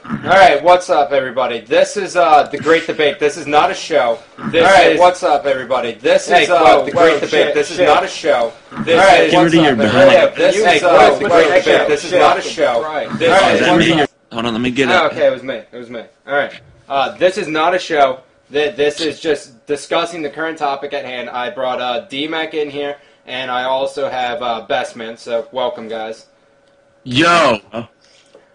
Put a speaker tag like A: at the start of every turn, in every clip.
A: Alright, what's up, everybody? This is the Great Debate. This is not a show. What's up, everybody? This is the Great Debate. This is not a show. This is
B: Get rid of your behind.
A: This is the Great Debate. This is not a show.
B: Hold on, let me get it.
A: Okay, it was me. Alright. This is not a show. This is just discussing the current topic at hand. I brought D-Mac in here, and I also have Bestman, so welcome, guys.
C: Yo!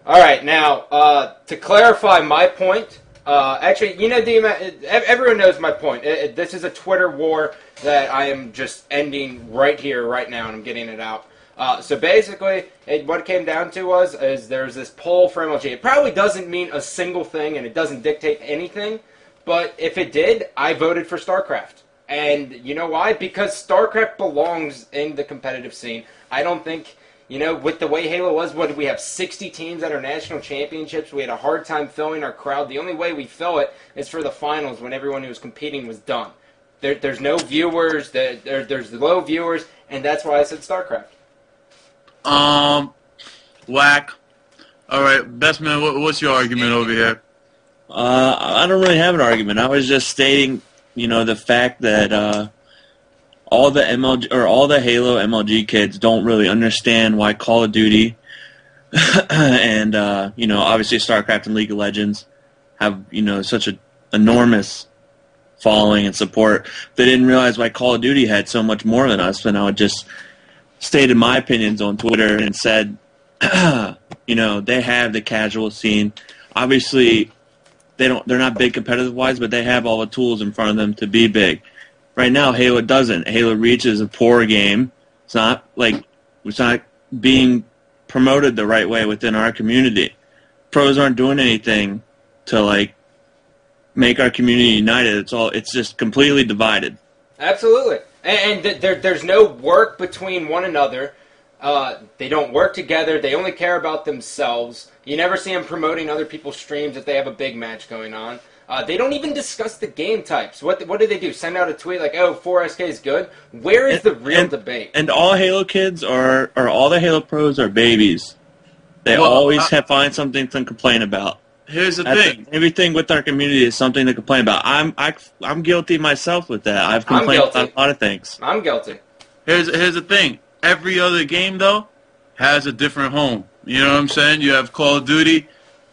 A: All right, now, to clarify my point, actually, you know, everyone knows my point. This is a Twitter war that I am just ending right here, right now, and I'm getting it out. So basically, what it came down to is there's this poll for MLG. It probably doesn't mean a single thing, and it doesn't dictate anything, but if it did, I voted for StarCraft. And you know why? Because StarCraft belongs in the competitive scene. I don't think... You know, with the way Halo was, what did we have, 60 teams at our national championships? We had a hard time filling our crowd. The only way we fill it is for the finals when everyone who was competing was done. There's no viewers, there's low viewers, and that's why I said StarCraft.
C: Whack. All right, Bestman, what's your argument over here?
B: I don't really have an argument. I was just stating, you know, the fact that all the Halo MLG kids don't really understand why Call of Duty and you know, obviously StarCraft and League of Legends have, you know, such an enormous following and support. They didn't realize why Call of Duty had so much more than us. And I would just stated my opinions on Twitter and said, you know, they have the casual scene. Obviously, they're not big competitive wise, but they have all the tools in front of them to be big. Right now, Halo doesn't. Halo Reach is a poor game. It's not being promoted the right way within our community. Pros aren't doing anything to like make our community united. It's just completely divided.
A: Absolutely, and there's no work between one another. They don't work together. They only care about themselves. You never see them promoting other people's streams if they have a big match going on. They don't even discuss the game types. What do they do? Send out a tweet like, oh, 4SK is good? Where is the real debate?
B: And all Halo kids or all the Halo pros are babies. They always find something to complain about.
C: Here's the thing.
B: Everything with our community is something to complain about. I'm guilty myself with that. I've complained about a lot of things.
A: I'm guilty.
C: Here's the thing. Every other game, though, has a different home. You know what I'm saying? You have Call of Duty.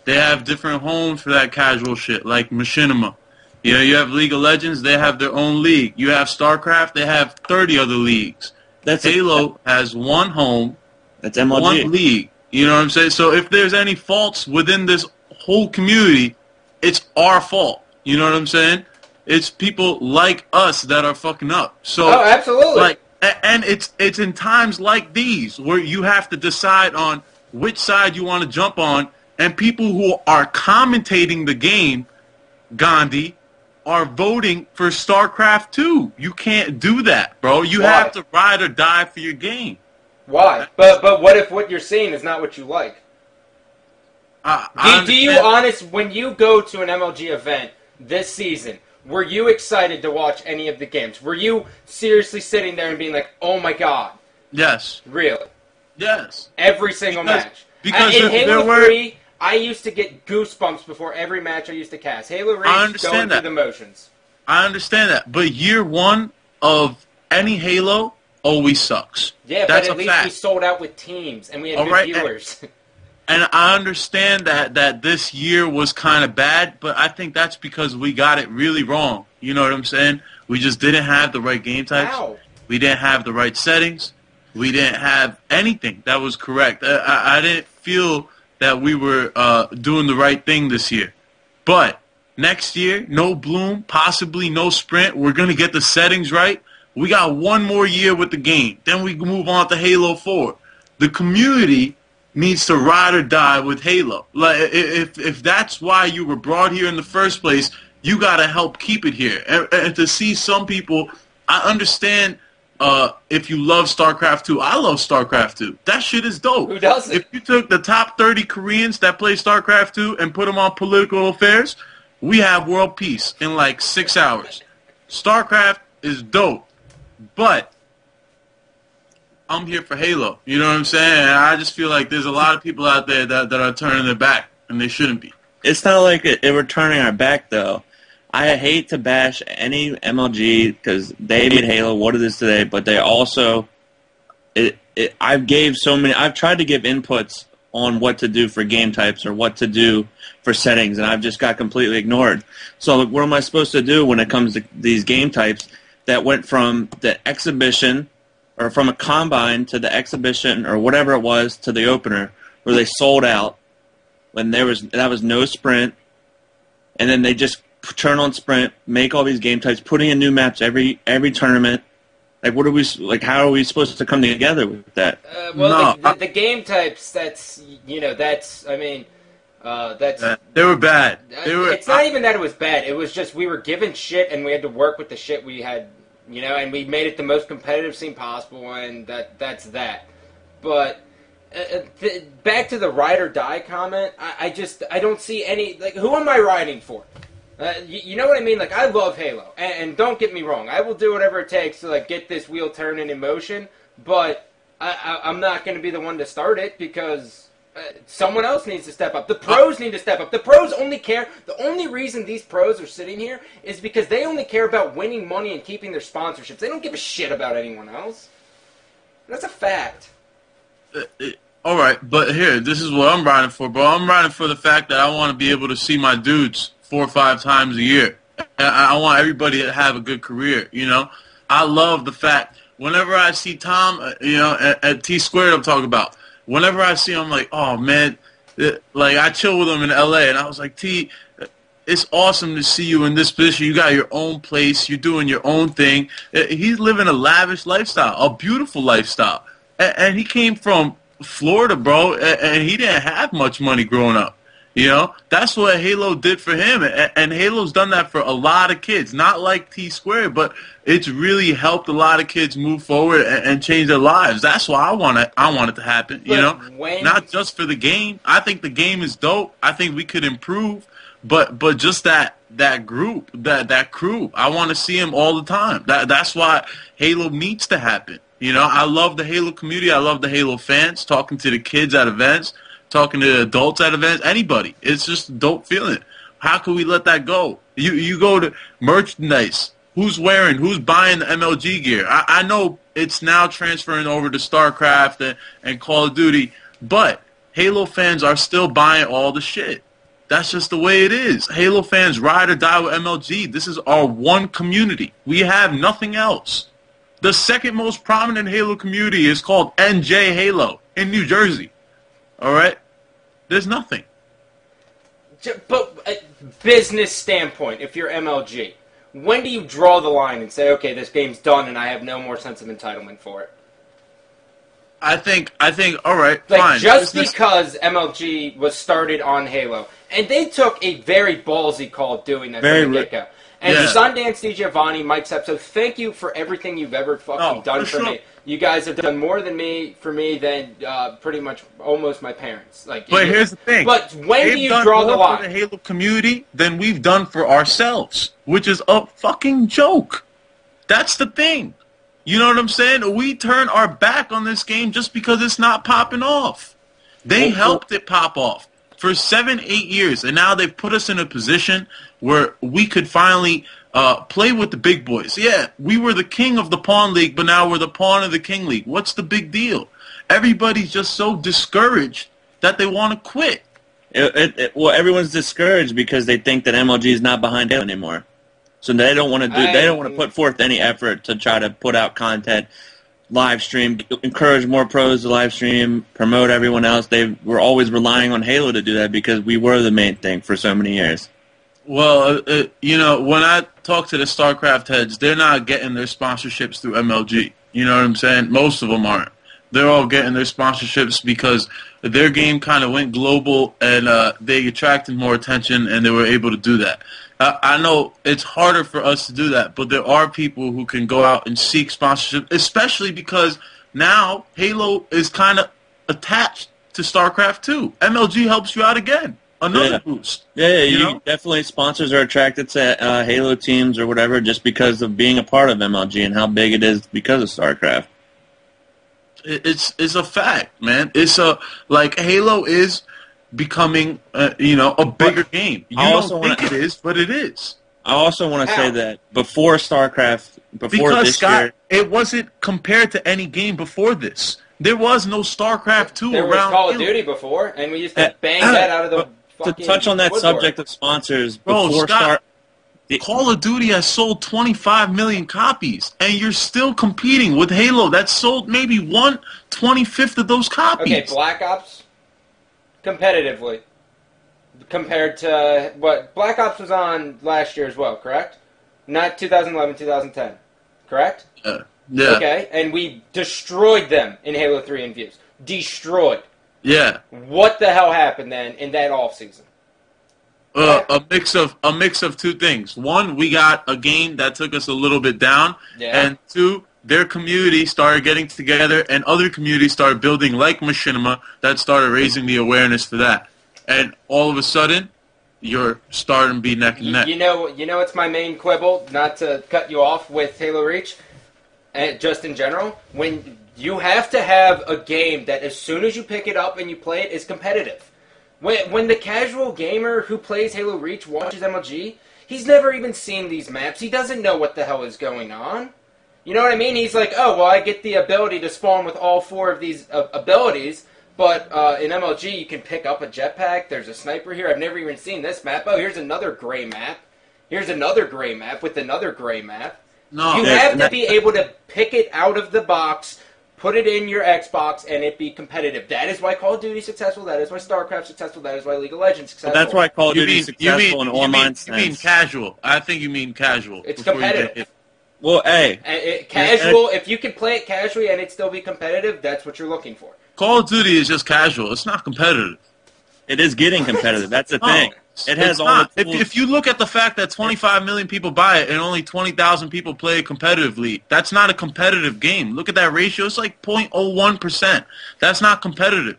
C: They have different homes for that casual shit, like Machinima. You know, you have League of Legends, they have their own league. You have StarCraft, they have 30 other leagues. Halo has one home,
B: that's MLG.
C: One league. You know what I'm saying? So if there's any faults within this whole community, it's our fault. You know what I'm saying? It's people like us that are fucking up. So,
A: oh, absolutely.
C: And it's in times like these where you have to decide on which side you want to jump on. And people who are commentating the game, Gandhi, are voting for StarCraft 2. You can't do that, bro. You have to ride or die for your game.
A: Why? But what if what you're seeing is not what you like? Do you honest, when you go to an MLG event this season, were you excited to watch any of the games? Were you seriously sitting there and being like, oh my god?
C: Yes.
A: Really?
C: Yes.
A: Every single match.
C: Because
A: in Halo 3, I used to get goosebumps before every match I used to cast. Halo Reach, going through the motions.
C: I understand that. But year one of any Halo always sucks.
A: Yeah,
C: that's
A: but at least we sold out with teams, and we had good viewers.
C: And I understand that this year was kind of bad, but I think that's because we got it really wrong. You know what I'm saying? We just didn't have the right game types.
A: Wow.
C: We didn't have the right settings. We didn't have anything that was correct. I didn't feel that we were doing the right thing this year. But next year, no Bloom, possibly no Sprint. We're going to get the settings right. We got one more year with the game. Then we can move on to Halo 4. The community needs to ride or die with Halo. Like, if that's why you were brought here in the first place, you got to help keep it here. And to see some people, I understand if you love StarCraft 2. I love StarCraft 2. That shit is dope.
A: Who doesn't?
C: If you took the top 30 Koreans that play StarCraft 2 and put them on political affairs, we have world peace in like 6 hours. StarCraft is dope. But I'm here for Halo. You know what I'm saying? And I just feel like there's a lot of people out there that are turning their back, and they shouldn't be.
B: It's not like we're turning our back, though. I hate to bash any MLG because they made Halo what it is today, but they also I've tried to give inputs on what to do for game types or what to do for settings, and I've just got completely ignored. So what am I supposed to do when it comes to these game types that went from the exhibition or from a combine to the exhibition or whatever it was to the opener where they sold out when that was no sprint, and then they just turn on sprint, make all these game types, putting in new maps every tournament. Like, how are we supposed to come together with that?
A: The game types, that's. They
C: were bad.
A: It's not even that it was bad. It was just we were given shit and we had to work with the shit we had, and we made it the most competitive scene possible, and that's that. But back to the ride or die comment, I don't see any, like, who am I riding for? You know what I mean? Like, I love Halo, and don't get me wrong, I will do whatever it takes to, like, get this wheel turning in motion, but I'm not going to be the one to start it because someone else needs to step up. The pros need to step up. The pros only care. The only reason these pros are sitting here is because they only care about winning money and keeping their sponsorships. They don't give a shit about anyone else. That's a fact.
C: All right, but here, this is what I'm riding for, bro. I'm riding for the fact that I want to be able to see my dudes 4 or 5 times a year. I want everybody to have a good career, I love the fact, whenever I see Tom, at T-Squared I'm talking about, whenever I see him, I'm like, oh, man, like, I chill with him in L.A., and I was like, T, it's awesome to see you in this position. You got your own place. You're doing your own thing. He's living a lavish lifestyle, a beautiful lifestyle. And he came from Florida, bro, and he didn't have much money growing up. That's what Halo did for him, and Halo's done that for a lot of kids. Not like T-Squared, but it's really helped a lot of kids move forward and change their lives. That's why I want it to happen. Not just for the game. I think the game is dope. I think we could improve, but just that group, that crew, I want to see them all the time. That's why Halo needs to happen. I love the Halo community. I love the Halo fans, talking to the kids at events, talking to adults at events, anybody. It's just a dope feeling. How can we let that go? You go to merchandise. Who's buying the MLG gear? I know it's now transferring over to StarCraft and Call of Duty, but Halo fans are still buying all the shit. That's just the way it is. Halo fans ride or die with MLG. This is our one community. We have nothing else. The second most prominent Halo community is called NJ Halo in New Jersey. All right? There's nothing.
A: But business standpoint, if you're MLG, when do you draw the line and say, okay, this game's done and I have no more sense of entitlement for it?
C: I think, all right,
A: like,
C: fine.
A: Just because MLG was started on Halo, and they took a very ballsy call doing that from the get-go. And Sundance DiGiovanni, Mike Sepso, thank you for everything you've ever fucking done for me. You guys have done more for me than pretty much almost my parents. But
C: here's the thing.
A: But when do you draw the line?
C: For the Halo community than we've done for ourselves, which is a fucking joke. That's the thing. You know what I'm saying? We turn our back on this game just because it's not popping off. They helped it pop off for 7-8 years, and now they've put us in a position where we could finally play with the big boys. Yeah, we were the king of the Pawn League, but now we're the pawn of the King League. What's the big deal? Everybody's just so discouraged that they want to quit.
B: Well, everyone's discouraged because they think that MLG is not behind it anymore. So they don't want to They don't want to put forth any effort to try to put out content, live stream, encourage more pros to live stream, promote everyone else. They were always relying on Halo to do that because we were the main thing for so many years.
C: Well, when I talk to the StarCraft heads, they're not getting their sponsorships through MLG. You know what I'm saying? Most of them aren't. They're all getting their sponsorships because their game kind of went global and they attracted more attention and they were able to do that. I know it's harder for us to do that, but there are people who can go out and seek sponsorship, especially because now Halo is kind of attached to StarCraft 2. MLG helps you out again. Another boost.
B: Yeah, you definitely, sponsors are attracted to Halo teams or whatever just because of being a part of MLG and how big it is because of StarCraft.
C: It's a fact, man. It's a like Halo is becoming a bigger game. You don't think it is, but it is.
B: I also want to say that before StarCraft, this
C: Scott,
B: year,
C: it wasn't compared to any game before this. There was no StarCraft 2
A: there
C: around.
A: There was Call of Duty before, and we used to bang that out of the fucking
B: to touch on that
A: woodwork.
B: subject of sponsors,
C: Bro,
B: before
C: Scott, Call of Duty has sold 25 million copies, and you're still competing with Halo. That's sold maybe 1/25 of those copies.
A: Okay, Black Ops, competitively, compared to what Black Ops was on last year as well, correct? Not 2011, 2010, correct?
C: Yeah.
A: Okay, and we destroyed them in Halo 3 and Views. Destroyed.
C: Yeah.
A: What the hell happened then in that off season?
C: A mix of two things. One, we got a game that took us a little bit down, and two, their community started getting together, and other communities started building like Machinima that started raising the awareness for that. And all of a sudden, you're starting to be neck and neck.
A: You know, it's my main quibble. Not to cut you off with Halo Reach, just in general, when you have to have a game that as soon as you pick it up and you play it is competitive. When the casual gamer who plays Halo Reach watches MLG, he's never even seen these maps. He doesn't know what the hell is going on. You know what I mean? He's like, oh, well, I get the ability to spawn with all 4 of these abilities, but in MLG you can pick up a jetpack. There's a sniper here. I've never even seen this map. Oh, here's another gray map. Here's another gray map with another gray map.
C: No,
A: you have to be able to pick it out of the box, put it in your Xbox, and it be competitive. That is why Call of Duty is successful. That is why StarCraft is successful. That is why League of Legends is successful.
B: That's why Call of Duty is successful in online sense.
C: You mean casual. I think you mean casual.
A: It's competitive.
B: Well, hey.
A: Casual, if you can play it casually and it still be competitive, that's what you're looking for.
C: Call of Duty is just casual. It's not competitive.
B: It is getting competitive. That's the thing. It has all the tools.
C: If you look at the fact that 25 million people buy it and only 20,000 people play it competitively, that's not a competitive game. Look at that ratio. It's like 0.01%. That's not competitive.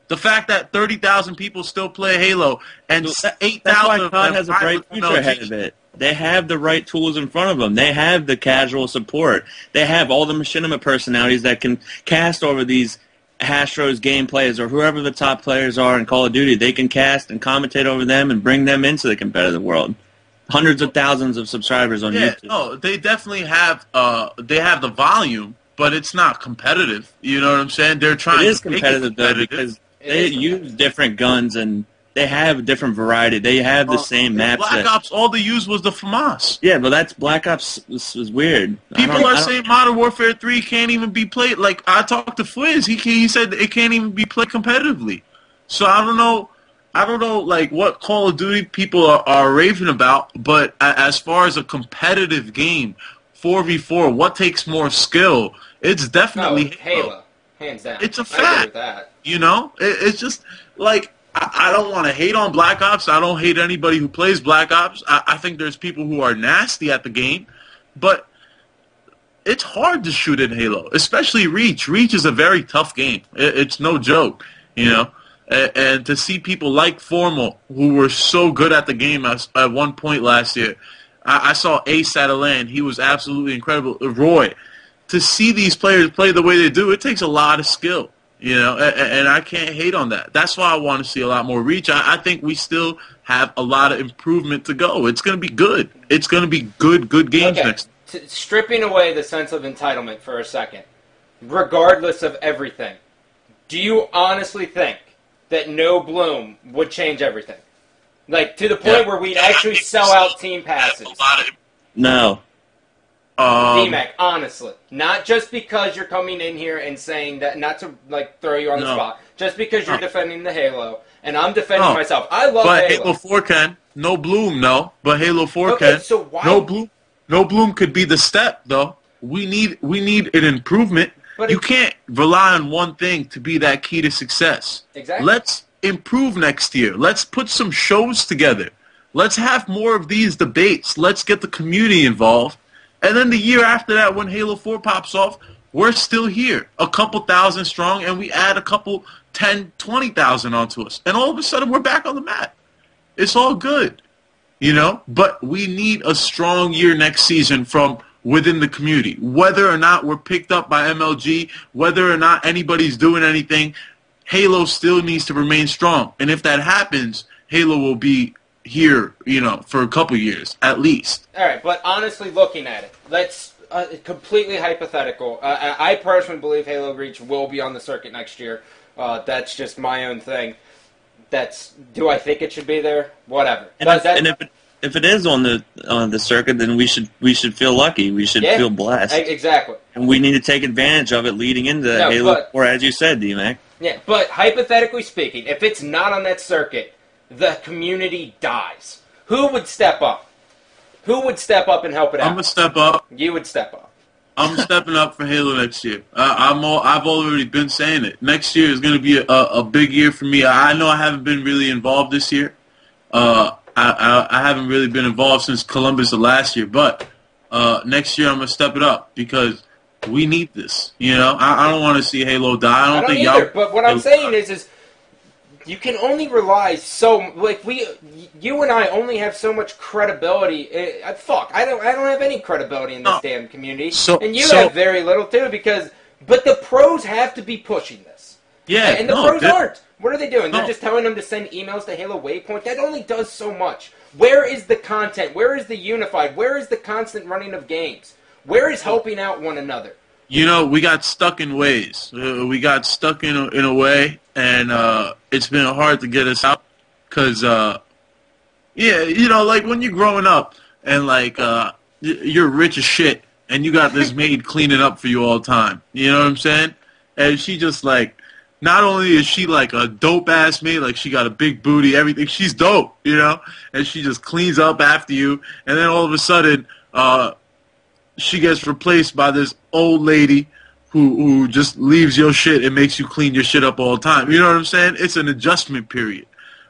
C: The fact that 30,000 people still play Halo and 8,000
B: That's why COD has a bright future ahead of it. They have the right tools in front of them. They have the casual support. They have all the machinima personalities that can cast over these Hastro's gameplays or whoever the top players are in Call of Duty. They can cast and commentate over them and bring them into the competitive world. Hundreds of thousands of subscribers on YouTube.
C: No, they definitely have. They have the volume, but it's not competitive. You know what I'm saying? They're trying.
B: It is competitive though because they use different guns and they have different variety. They have the same maps.
C: Black Ops, all they used was the FAMAS.
B: Yeah, but that's Black Ops was weird.
C: People are saying Modern Warfare 3 can't even be played. Like, I talked to Fwiz. He said it can't even be played competitively. So I don't know, like, what Call of Duty people are raving about, but as far as a competitive game, 4v4, what takes more skill? It's definitely
A: Halo. Hands down.
C: It's a
A: I agree
C: fact.
A: with that.
C: You know? It's just, like, I don't want to hate on Black Ops. I don't hate anybody who plays Black Ops. I think there's people who are nasty at the game. But it's hard to shoot in Halo, especially Reach. Reach is a very tough game. It's no joke, you know. And to see people like Formal, who were so good at the game at one point last year. I saw Ace at a LAN. He was absolutely incredible. Roy. To see these players play the way they do, it takes a lot of skill. You know, and I can't hate on that. That's why I want to see a lot more Reach. I think we still have a lot of improvement to go. It's going to be good. It's going to be good games next.
A: Stripping away the sense of entitlement for a second, regardless of everything, do you honestly think that no Bloom would change everything? Like, to the point where we'd actually sell out team passes?
B: No.
A: DMAC, honestly. Not just because you're coming in here and saying that, not to like throw you on the spot, just because you're defending the Halo, and I'm defending myself. I love Halo.
C: But Halo 4 can. No Bloom, no. But Halo 4
A: okay,
C: can.
A: So why?
C: No Bloom could be the step, though. We need an improvement. But you can't rely on one thing to be that key to success.
A: Exactly.
C: Let's improve next year. Let's put some shows together. Let's have more of these debates. Let's get the community involved. And then the year after that, when Halo 4 pops off, we're still here. A couple thousand strong, and we add a couple 10, 20,000 onto us. And all of a sudden, we're back on the map. It's all good, you know? But we need a strong year next season from within the community. Whether or not we're picked up by MLG, whether or not anybody's doing anything, Halo still needs to remain strong. And if that happens, Halo will be here, for a couple years at least.
A: All right, but honestly, looking at it, let's completely hypothetical. I personally believe Halo Reach will be on the circuit next year. That's just my own thing. Do I think it should be there? Whatever.
B: And if it is on the circuit, then we should feel lucky. We should feel blessed.
A: Exactly.
B: And we need to take advantage of it leading into Halo 4, as you said, D-Mac.
A: Yeah, but hypothetically speaking, if it's not on that circuit, the community dies. Who would step up? Who would step up and help it out?
C: I'm gonna step up.
A: You would step up.
C: I'm stepping up for Halo next year. I've already been saying it. Next year is going to be a big year for me. I know I haven't been really involved this year. I haven't really been involved since Columbus of last year. But next year I'm going to step it up because we need this. I don't want to see Halo die. I don't think
A: either.
C: y'all.
A: But what I'm saying is you can only rely you and I only have so much credibility. I don't have any credibility in this damn community, and you have very little too. But the pros have to be pushing this.
C: Yeah,
A: and the pros aren't. What are they doing? They're just telling them to send emails to Halo Waypoint. That only does so much. Where is the content? Where is the unified? Where is the constant running of games? Where is helping out one another?
C: We got stuck in ways. We got stuck in a way, and it's been hard to get us out. Cause like when you're growing up and you're rich as shit, and you got this maid cleaning up for you all the time. You know what I'm saying? And she just not only is she a dope ass maid, she got a big booty, everything. She's dope, and she just cleans up after you, and then all of a sudden, she gets replaced by this old lady who just leaves your shit and makes you clean your shit up all the time. You know what I'm saying? It's an adjustment period.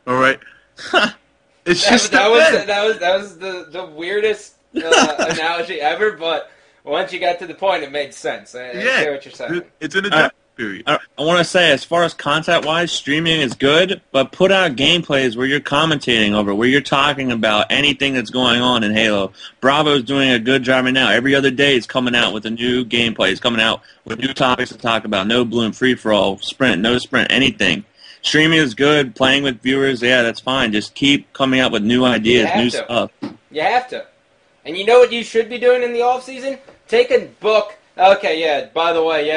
C: All right. It's
A: that was the weirdest analogy ever, but once you got to the point, it made sense. I see what you're saying.
C: It's an adjustment period.
B: I want to say, as far as content-wise, streaming is good, but put out gameplays where you're commentating over, where you're talking about anything that's going on in Halo. Bravo's doing a good job right now. Every other day it's coming out with a new gameplay. It's coming out with new topics to talk about. No Bloom, free-for-all, sprint, no sprint, anything. Streaming is good. Playing with viewers, that's fine. Just keep coming up with new ideas, new stuff.
A: You have to. And you know what you should be doing in the off-season? Take a book. Okay, yeah, by the way,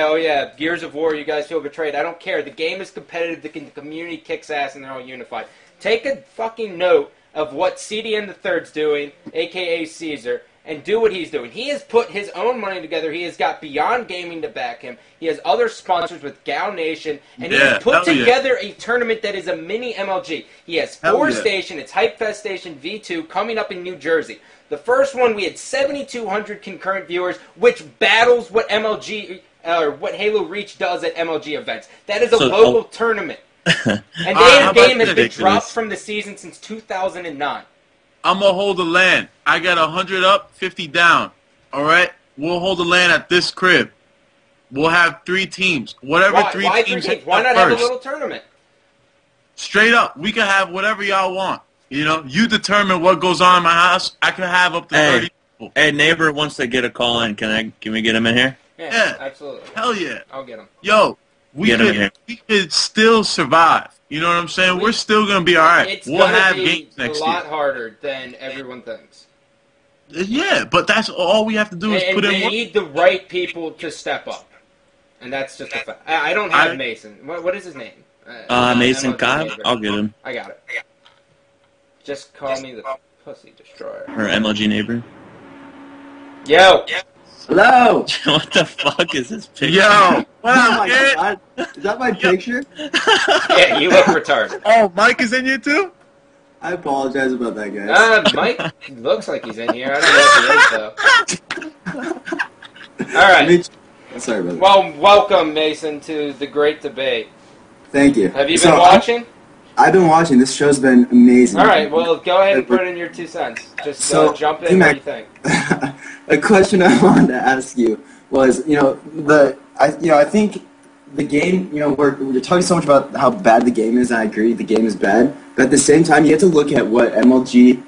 A: Gears of War, you guys feel betrayed. I don't care. The game is competitive, the community kicks ass, and they're all unified. Take a fucking note of what CDN the Third's doing, a.k.a. Caesar, and do what he's doing. He has put his own money together. He has got Beyond Gaming to back him. He has other sponsors with Gal Nation, and he has put together a tournament that is a mini MLG. He has 4 stations. It's Hype Fest Station V2 coming up in New Jersey. The first one, we had 7,200 concurrent viewers, which battles what MLG or what Halo Reach does at MLG events. That is a local tournament. And their game has been dropped from the season since 2009.
C: I'm going to hold the LAN. I got 100 up, 50 down. All right? We'll hold the LAN at this crib. We'll have 3 teams. Whatever
A: Why
C: 3 teams.
A: Why not have a little tournament?
C: Straight up. We can have whatever y'all want. You determine what goes on in my house. I can have up to 30 people.
B: Hey, neighbor wants to get a call in. Can we get him in here?
A: Yeah, absolutely.
C: Hell yeah.
A: I'll get him.
C: Yo, we could still survive. You know what I'm saying? We're still going to be all right. We'll have games next year.
A: It's a lot harder than everyone thinks.
C: Yeah, but that's all we have to do is put in work.
A: We need the right people to step up. And that's just a fact. I don't have Mason. What is his name?
B: Mason Kyle? I'll get him.
A: I got it. Just call me the Pussy Destroyer.
B: Or MLG neighbor.
A: Yo!
D: Hello!
B: What the fuck is this picture?
C: Yo!
D: Oh my God. Is that my picture?
A: Yeah, you look retarded.
C: Oh, Mike is in here too?
D: I apologize about that, guys.
A: Mike looks like he's in here. I don't know if he is, though. Alright.
D: Sorry about that.
A: Well, welcome, Mason, to the Great Debate.
D: Thank you.
A: Have you been watching?
D: I've been watching. This show's been amazing.
A: All right, well, go ahead and put in your 2 cents. Just jump in. What do you think?
D: A question I wanted to ask you was, I think the game, we're talking so much about how bad the game is, and I agree the game is bad. But at the same time, you have to look at what MLG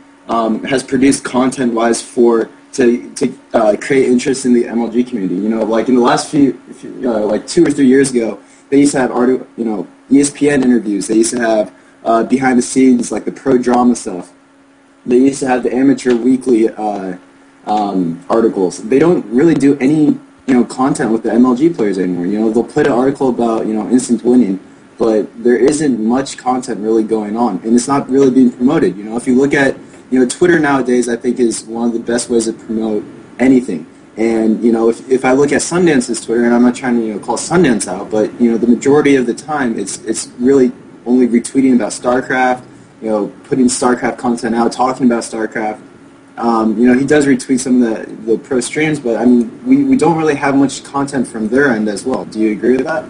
D: has produced content-wise for to create interest in the MLG community. You know, like in the last like 2 or 3 years ago, they used to have ESPN interviews. They used to have behind the scenes, like the pro drama stuff. They used to have the amateur weekly articles. They don't really do any content with the MLG players anymore. You know, they'll put an article about instant winning, but there isn't much content really going on, and it's not really being promoted. You know, if you look at Twitter nowadays, I think is one of the best ways to promote anything. And if I look at Sundance's Twitter, and I'm not trying to call Sundance out, but the majority of the time it's really only retweeting about StarCraft, putting StarCraft content out, talking about StarCraft. He does retweet some of the pro streams, but I mean, we don't really have much content from their end as well. Do you agree with that?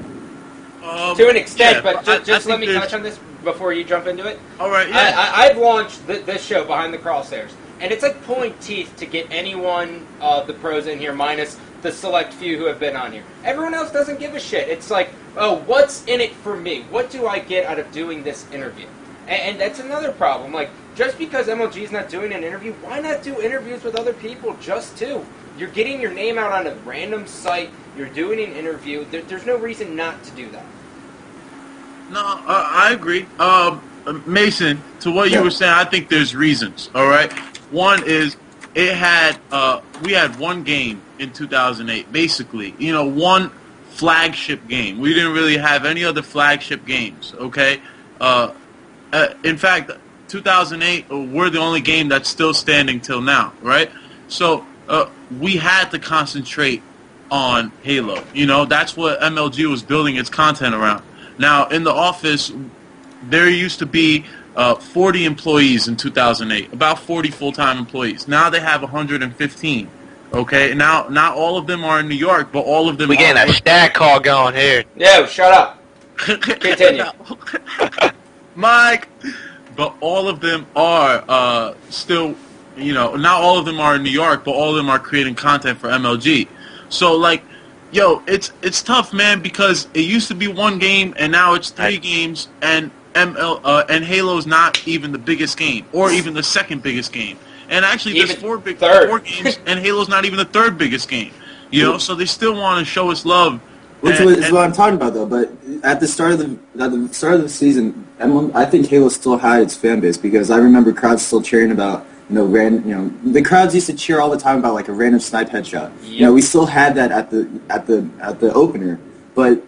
A: To an extent,
C: yeah,
A: but just let me touch on this before you jump into it.
C: All right, yeah.
A: I've launched this show, Behind the Crosshairs, and it's like pulling teeth to get anyone of the pros in here, minus the select few who have been on here. Everyone else doesn't give a shit. It's like, oh, what's in it for me? What do I get out of doing this interview? And that's another problem. Like, just because MLG is not doing an interview, why not do interviews with other people just too? You're getting your name out on a random site. You're doing an interview. There's no reason not to do that.
C: No, I agree. Mason, to what you were saying, I think there's reasons. All right. One is we had one game in 2008, basically. One flagship game. We didn't really have any other flagship games. Okay. In fact, 2008, we're the only game that's still standing till now, right? So we had to concentrate on Halo. That's what MLG was building its content around. Now, in the office, there used to be 40 employees in 2008, about 40 full-time employees. Now they have 115. Okay, now not all of them are in New York, but all of them.
E: We getting a stat call going here.
A: Yo, shut up. Continue.
C: Mike, but all of them are still, not all of them are in New York, but all of them are creating content for MLG. So, like, yo, it's tough, man, because it used to be one game, and now it's 3 games, and and Halo's not even the biggest game, or even the second biggest game. And actually, there's four games, and Halo's not even the third biggest game. So they still want to show us love.
D: Which is what I'm talking about, though. But at the start of the season, I think Halo still had its fan base, because I remember crowds still cheering about the crowds used to cheer all the time about like a random snipe headshot.
A: Yep.
D: We still had that at the opener, but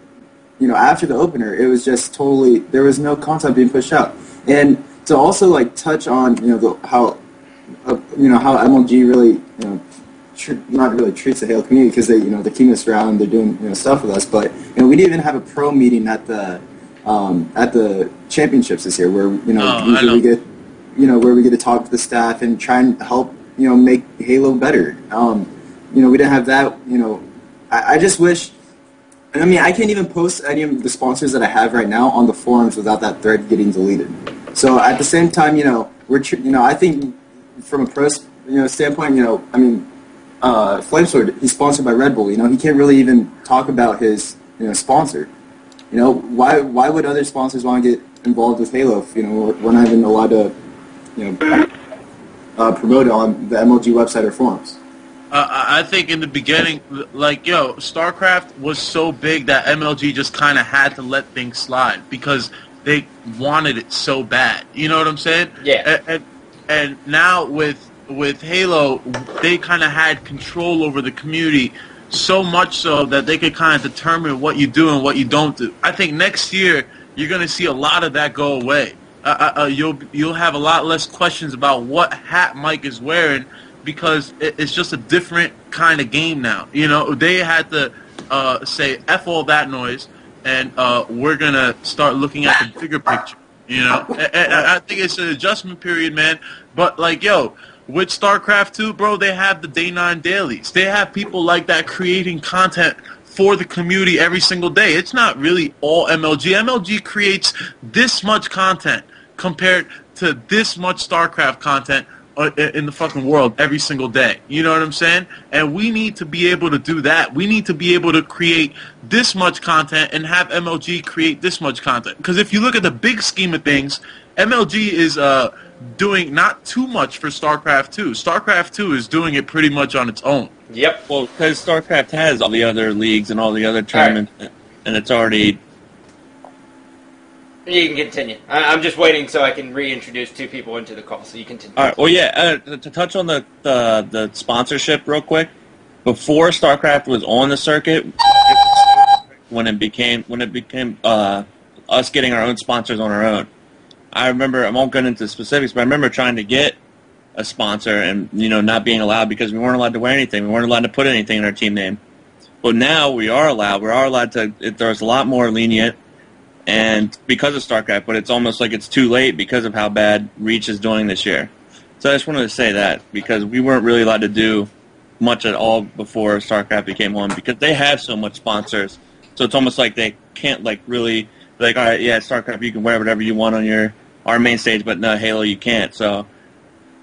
D: after the opener, it was just totally, there was no content being pushed out. And to also like touch on how MLG really not really treats the Halo community, because they're keeping us around, they're doing stuff with us, but we didn't even have a pro meeting at the championships this year, where usually we get where we get to talk to the staff and try and help make Halo better. We didn't have that. I just wish. I mean, I can't even post any of the sponsors that I have right now on the forums without that thread getting deleted. So at the same time, I think from a pro standpoint, I mean, Flamesword, he's sponsored by Red Bull. He can't really even talk about his sponsor. Why would other sponsors want to get involved with Halo if we're not even allowed to promote it on the MLG website or forums?
C: I think in the beginning, like, StarCraft was so big that MLG just kind of had to let things slide because they wanted it so bad. You know what I'm saying?
A: Yeah.
C: And now with Halo, they kind of had control over the community, so much so that they could kind of determine what you do and what you don't do. I think next year you're going to see a lot of that go away. You'll have a lot less questions about what hat Mike is wearing, because it's just a different kind of game now. They had to say F all that noise, and we're going to start looking at the bigger picture. And I think it's an adjustment period, man. But, like, with StarCraft 2, bro, they have the Day 9 dailies. They have people like that creating content for the community every single day. It's not really all MLG. MLG creates this much content compared to this much StarCraft content in the fucking world every single day. You know what I'm saying? And we need to be able to do that. We need to be able to create this much content and have MLG create this much content. Because if you look at the big scheme of things, MLG is doing not too much for StarCraft 2. StarCraft 2 is doing it pretty much on its own.
A: Yep.
B: Well, because StarCraft has all the other leagues and all the other tournaments, and it's already...
A: You can continue. I'm just waiting so I can reintroduce two people into the call, so you continue.
B: All right. Well, yeah. To touch on the sponsorship real quick, before StarCraft was on the circuit, when it became us getting our own sponsors on our own, I remember, I won't get into specifics, but I remember trying to get a sponsor and not being allowed because we weren't allowed to wear anything. We weren't allowed to put anything in our team name. But now we are allowed. We are allowed to. There's a lot more lenient. And because of StarCraft, but it's almost like it's too late because of how bad Reach is doing this year. So I just wanted to say that because we weren't really allowed to do much at all before StarCraft became on because they have so much sponsors. So it's almost like they can't really all right, yeah, StarCraft, you can wear whatever you want on our main stage, but no, Halo you can't. So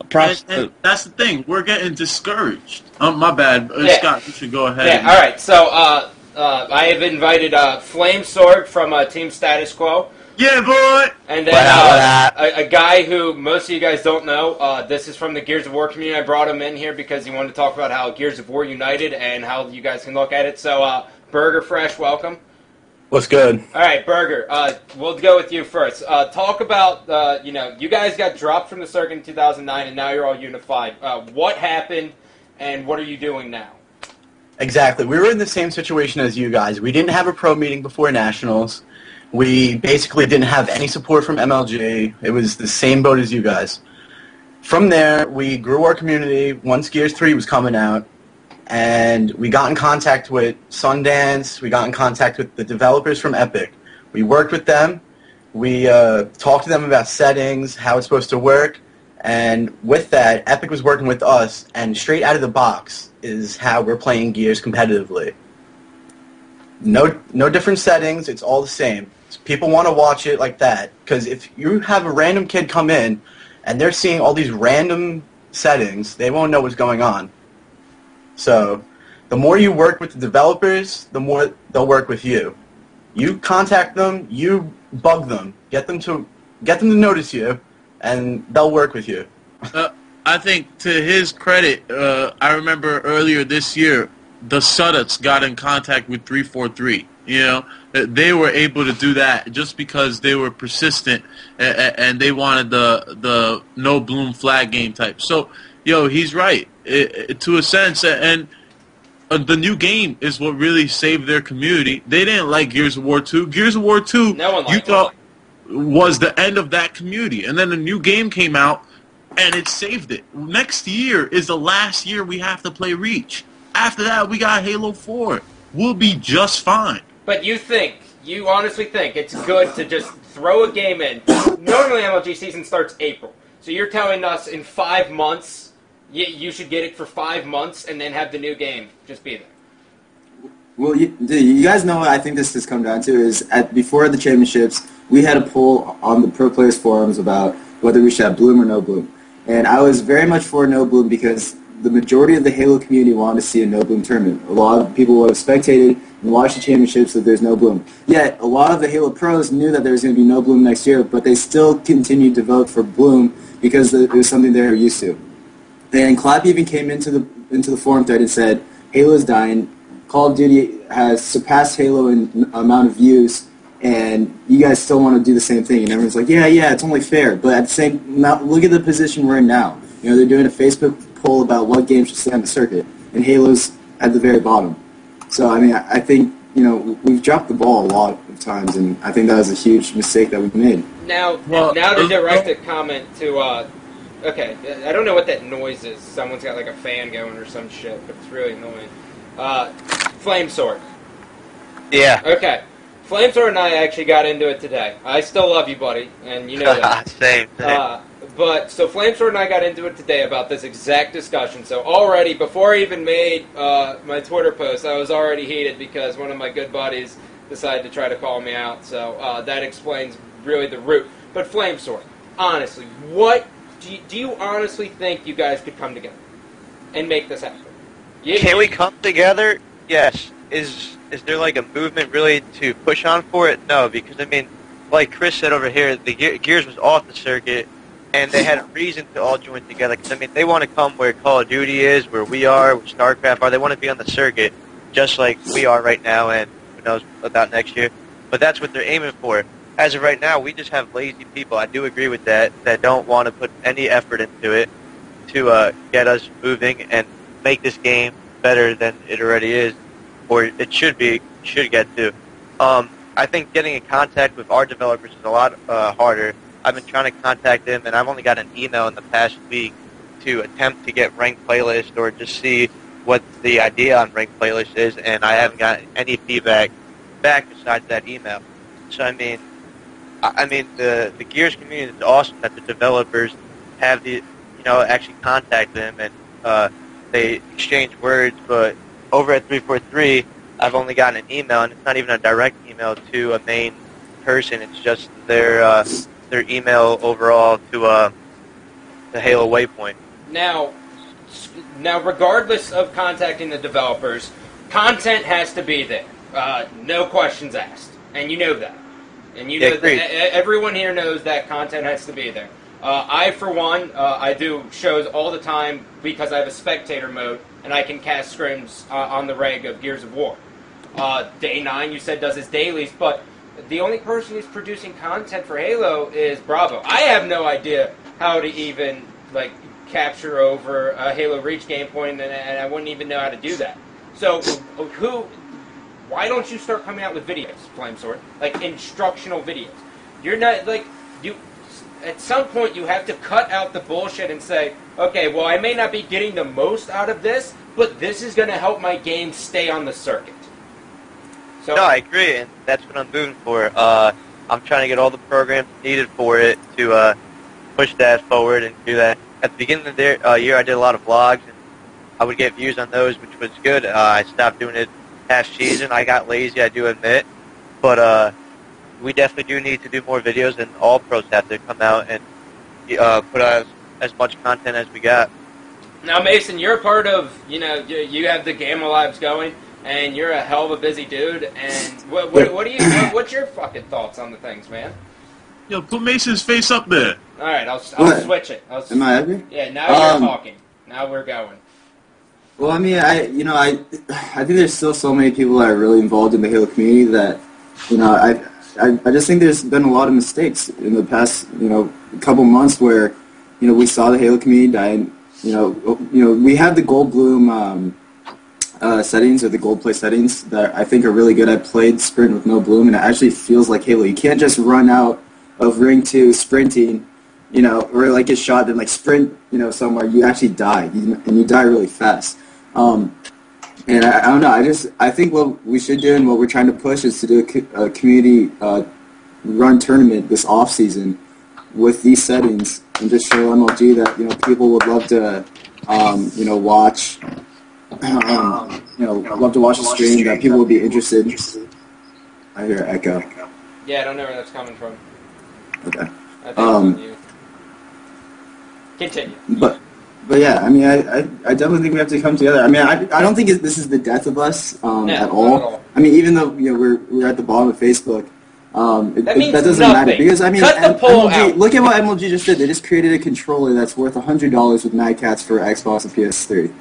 B: props.
C: And that's the thing. We're getting discouraged. My bad. Scott, you should go ahead.
A: Yeah. All right. So. I have invited Flame Sword from Team Status Quo.
C: Yeah, boy!
A: And then a guy who most of you guys don't know. This is from the Gears of War community. I brought him in here because he wanted to talk about how Gears of War United and how you guys can look at it. So, Burger Fresh, welcome.
F: What's good?
A: All right, Burger. We'll go with you first. Talk about, you guys got dropped from the circuit in 2009, and now you're all unified. What happened, and what are you doing now?
F: Exactly. We were in the same situation as you guys. We didn't have a pro meeting before Nationals. We basically didn't have any support from MLG. It was the same boat as you guys. From there, we grew our community once Gears 3 was coming out, and we got in contact with Sundance. We got in contact with the developers from Epic. We worked with them. We talked to them about settings, how it's supposed to work, and with that, Epic was working with us, and straight out of the box is how we're playing Gears competitively. No different settings. It's all the same. People want to watch it like that because if you have a random kid come in and they're seeing all these random settings, they won't know what's going on. So the more you work with the developers, the more they'll work with you. You contact them, you bug them, get them to notice you, and they'll work with you.
C: I think to his credit, I remember earlier this year, the Sudduts got in contact with 343. They were able to do that just because they were persistent and they wanted the no bloom flag game type. So, he's right to a sense, and the new game is what really saved their community. They didn't like Gears of War 2. Gears of War 2, you thought was the end of that community, and then a new game came out. And it saved it. Next year is the last year we have to play Reach. After that, we got Halo 4. We'll be just fine.
A: But you honestly think it's good to just throw a game in. Normally MLG season starts April. So you're telling us in 5 months, you should get it for 5 months and then have the new game just be there.
D: Well, you guys know what I think this has come down to is before the championships, we had a poll on the Pro Players forums about whether we should have Bloom or no Bloom. And I was very much for no Bloom because the majority of the Halo community wanted to see a no Bloom tournament. A lot of people would have spectated and watched the championships if there's no Bloom. Yet, a lot of the Halo pros knew that there was going to be no Bloom next year, but they still continued to vote for Bloom because it was something they were used to. And Clap even came into the forum thread and said, Halo's dying, Call of Duty has surpassed Halo in amount of views, and you guys still want to do the same thing. And everyone's like, yeah, it's only fair. But at the same time, look at the position we're in now. They're doing a Facebook poll about what games should stay on the circuit, and Halo's at the very bottom. So, I think, we've dropped the ball a lot of times, and I think that was a huge mistake that we've made.
A: Now to direct a comment to, okay, I don't know what that noise is. Someone's got like a fan going or some shit, but it's really annoying. Flame Sword.
E: Yeah.
A: Okay. Flamesword and I actually got into it today. I still love you, buddy, and you know that.
E: Same.
A: So Flamesword and I got into it today about this exact discussion. So already, before I even made my Twitter post, I was already heated because one of my good buddies decided to try to call me out. So that explains really the root. But Flamesword, honestly, what do you honestly think you guys could come together and make this happen?
E: Can we come together? Yes. Is there like a movement really to push on for it? No, because like Chris said over here, the Gears was off the circuit, and they had a reason to all join together. Because, I mean, they want to come where Call of Duty is, where we are, where StarCraft are. They want to be on the circuit, just like we are right now, and who knows about next year. But that's what they're aiming for. As of right now, we just have lazy people. I do agree with that don't want to put any effort into it to get us moving and make this game better than it already is, or it should get to. I think getting in contact with our developers is a lot harder. I've been trying to contact them, and I've only got an email in the past week to attempt to get ranked playlist or just see what the idea on ranked playlist is, and I haven't gotten any feedback back besides that email. So I mean, the Gears community is awesome that the developers have actually contact them and they exchange words. But over at 343, I've only gotten an email, and it's not even a direct email to a main person. It's just their email overall to the Halo Waypoint.
A: Now, regardless of contacting the developers, content has to be there. No questions asked, and you know that. And you know that everyone here knows that content has to be there. I, for one, I do shows all the time because I have a spectator mode, and I can cast scrims on the reg of Gears of War. Day 9, you said, does his dailies, but the only person who's producing content for Halo is Bravo. I have no idea how to even, capture over a Halo Reach game point, and I wouldn't even know how to do that. So, why don't you start coming out with videos, Flamesword? Instructional videos. You're not, at some point you have to cut out the bullshit and say, okay, well, I may not be getting the most out of this, but this is going to help my game stay on the circuit. So,
E: no, I agree, and that's what I'm moving for. I'm trying to get all the programs needed for it to push that forward and do that. At the beginning of the year, I did a lot of vlogs, and I would get views on those, which was good. I stopped doing it half season. I got lazy, I do admit, but we definitely do need to do more videos, and all pros have to come out and put out as much content as we got.
A: Now, Mason, you're a part of, you have the Gamma Lives going, and you're a hell of a busy dude, and what's your fucking thoughts on the things, man?
C: Yo, put Mason's face up there.
A: All right, I'll switch it.
D: Am I happy?
A: Yeah, now you're talking. Now we're going.
D: Well, I mean, I think there's still so many people that are really involved in the Halo community that, I just think there's been a lot of mistakes in the past, couple months where, we saw the Halo community die. And, we have the Gold Bloom settings or the Gold Play settings that I think are really good. I played Sprint with no Bloom, and it actually feels like Halo. You can't just run out of Ring 2 sprinting, or get shot and sprint, somewhere. You actually die, and you die really fast. And I don't know. I think what we should do and what we're trying to push is to do a community run tournament this off season with these settings and just show MLG that people would love to watch. Love to watch the stream. That people would be interested. I hear echo.
A: Yeah, I don't know where that's coming from.
D: Okay.
A: I think it's on you. Continue.
D: But yeah, I mean, I definitely think we have to come together. I mean, I don't think this is the death of us at all.
A: Not at all.
D: I mean, even though we're at the bottom of Facebook,
A: that
D: doesn't
A: nothing.
D: matter because I mean,
A: Cut the poll
D: MLG,
A: out.
D: look at what MLG just did. They just created a controller that's worth $100 with Mad Catz for Xbox and PS3.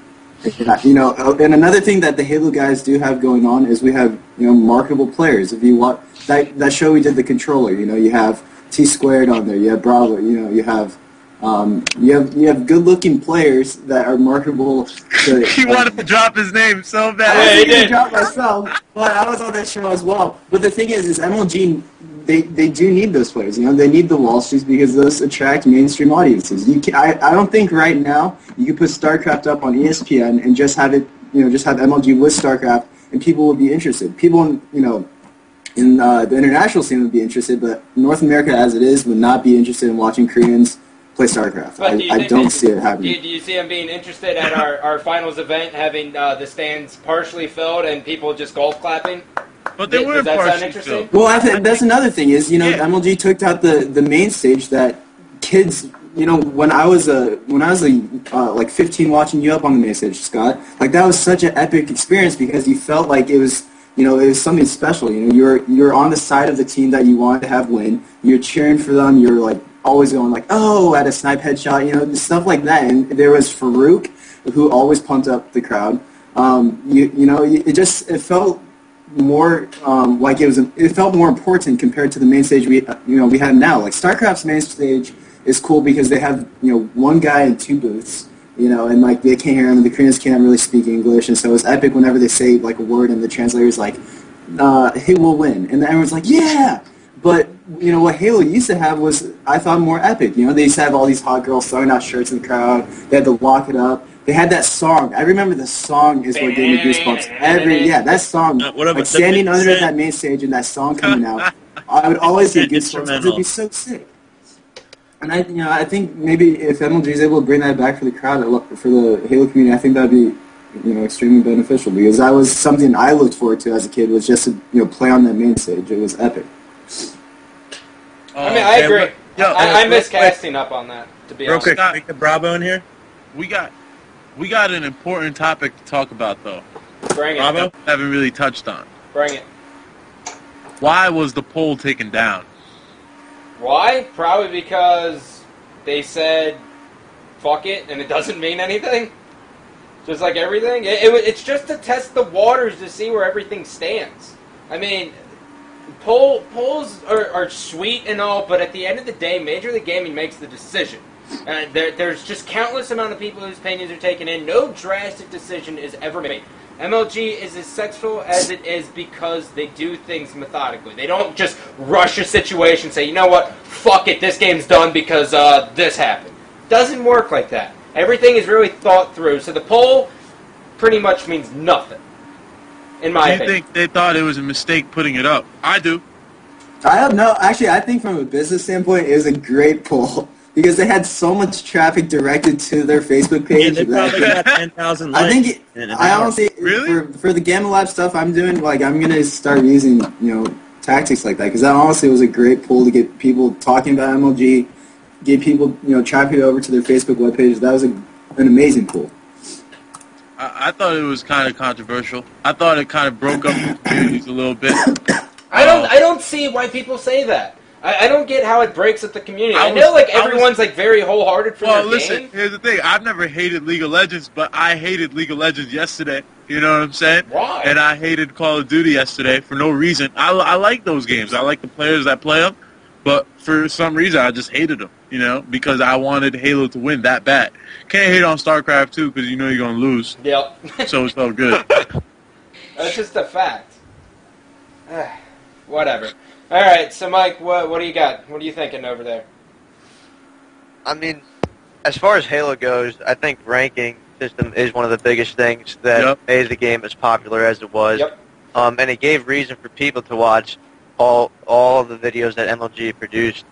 D: And another thing that the Halo guys do have going on is we have marketable players. If you want that show we did, the controller, you have T Squared on there, you have Bravo, you have good-looking players that are marketable.
C: He wanted to drop his name so bad.
D: I was going to drop myself, but I was on that show as well. But the thing is MLG, they do need those players. They need the wall streets because those attract mainstream audiences. I don't think right now you could put StarCraft up on ESPN and just have it, just have MLG with StarCraft, and people would be interested. People, in the international scene would be interested, but North America as it is would not be interested in watching Koreans play StarCraft. I don't see it happening.
A: Do you see them being interested at our finals event, having the stands partially filled and people just golf clapping?
C: But they were
A: Does that sound
C: partially
A: interesting?
C: filled.
D: Well, I think that's another thing is, MLG took out the main stage that kids, when I was 15 watching you up on the main stage, Scott, that was such an epic experience because you felt like it was, it was something special. You're on the side of the team that you wanted to have win. You're cheering for them. You're always going like, oh, at a snipe headshot, you know, stuff like that. And there was Farouk, who always pumped up the crowd. It felt more like it felt more important compared to the main stage we have now. Like StarCraft's main stage is cool because they have, you know, one guy in two booths, you know, and like they can't hear him, and the Koreans can't really speak English, and so it's epic whenever they say like a word and the translator's like, "He will win," and everyone's like, "Yeah." But you know what Halo used to have was, I thought, more epic. You know, they used to have all these hot girls throwing out shirts in the crowd. They had to lock it up. They had that song. I remember the song is what gave me goosebumps. That song, like standing under that main stage and that song coming out, I would always get goosebumps because it'd be so sick. And I think maybe if MLG is able to bring that back for the crowd, for the Halo community, I think that'd be, you know, extremely beneficial, because that was something I looked forward to as a kid, was just to, you know, play on that main stage. It was epic.
A: I mean, I agree. I miss casting up on that, to be honest.
B: Real quick, make the Bravo in here.
C: We got an important topic to talk about, though.
A: Bring it.
C: Bravo? Haven't really touched on.
A: Bring it.
C: Why was the poll taken down?
A: Why? Probably because they said, fuck it, and it doesn't mean anything. Just like everything. It's just to test the waters to see where everything stands. I mean, polls are sweet and all, but at the end of the day, Major League Gaming makes the decision. There's just countless amount of people whose opinions are taken in. No drastic decision is ever made. MLG is as successful as it is because they do things methodically. They don't just rush a situation and say, you know what, fuck it, this game's done because this happened. Doesn't work like that. Everything is really thought through, so the poll pretty much means nothing, in my opinion.
C: Do you think they thought it was a mistake putting it up? I do.
D: I don't know. Actually, I think from a business standpoint, it was a great poll, because they had so much traffic directed to their Facebook page.
B: Yeah, they probably got 10,000 likes.
D: I honestly,
C: really?
D: for the Gamma Lab stuff I'm doing, like, I'm going to start using, you know, tactics like that, because that honestly was a great poll to get people talking about MLG, get people, you know, traffic over to their Facebook webpage. That was an amazing poll.
C: I thought it was kind of controversial. I thought it kind of broke up the communities a little bit.
A: I don't see why people say that. I don't get how it breaks up the community. I know, like, everyone's like very wholehearted for their game.
C: Here's the thing. I've never hated League of Legends, but I hated League of Legends yesterday. You know what I'm saying?
A: Why?
C: And I hated Call of Duty yesterday for no reason. I like those games. I like the players that play them, but for some reason I just hated them. You know, because I wanted Halo to win that bad. Can't hate on StarCraft too, because you know you're gonna lose.
A: Yep.
C: So it's all good.
A: That's just a fact. Whatever. All right, so Mike, what do you got? What are you thinking over there?
E: I mean, as far as Halo goes, I think ranking system is one of the biggest things that made the game as popular as it was.
A: Yep.
E: And it gave reason for people to watch all of the videos that MLG produced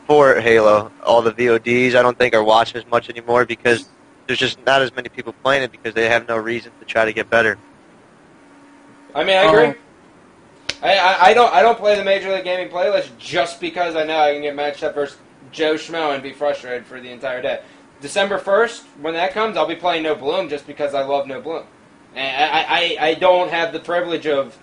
E: for Halo. All the VODs I don't think are watched as much anymore because there's just not as many people playing it because they have no reason to try to get better.
A: I mean, I agree. I don't play the Major League Gaming playlist just because I know I can get matched up versus Joe Schmo and be frustrated for the entire day. December 1st, when that comes, I'll be playing No Bloom just because I love No Bloom. And I don't have the privilege of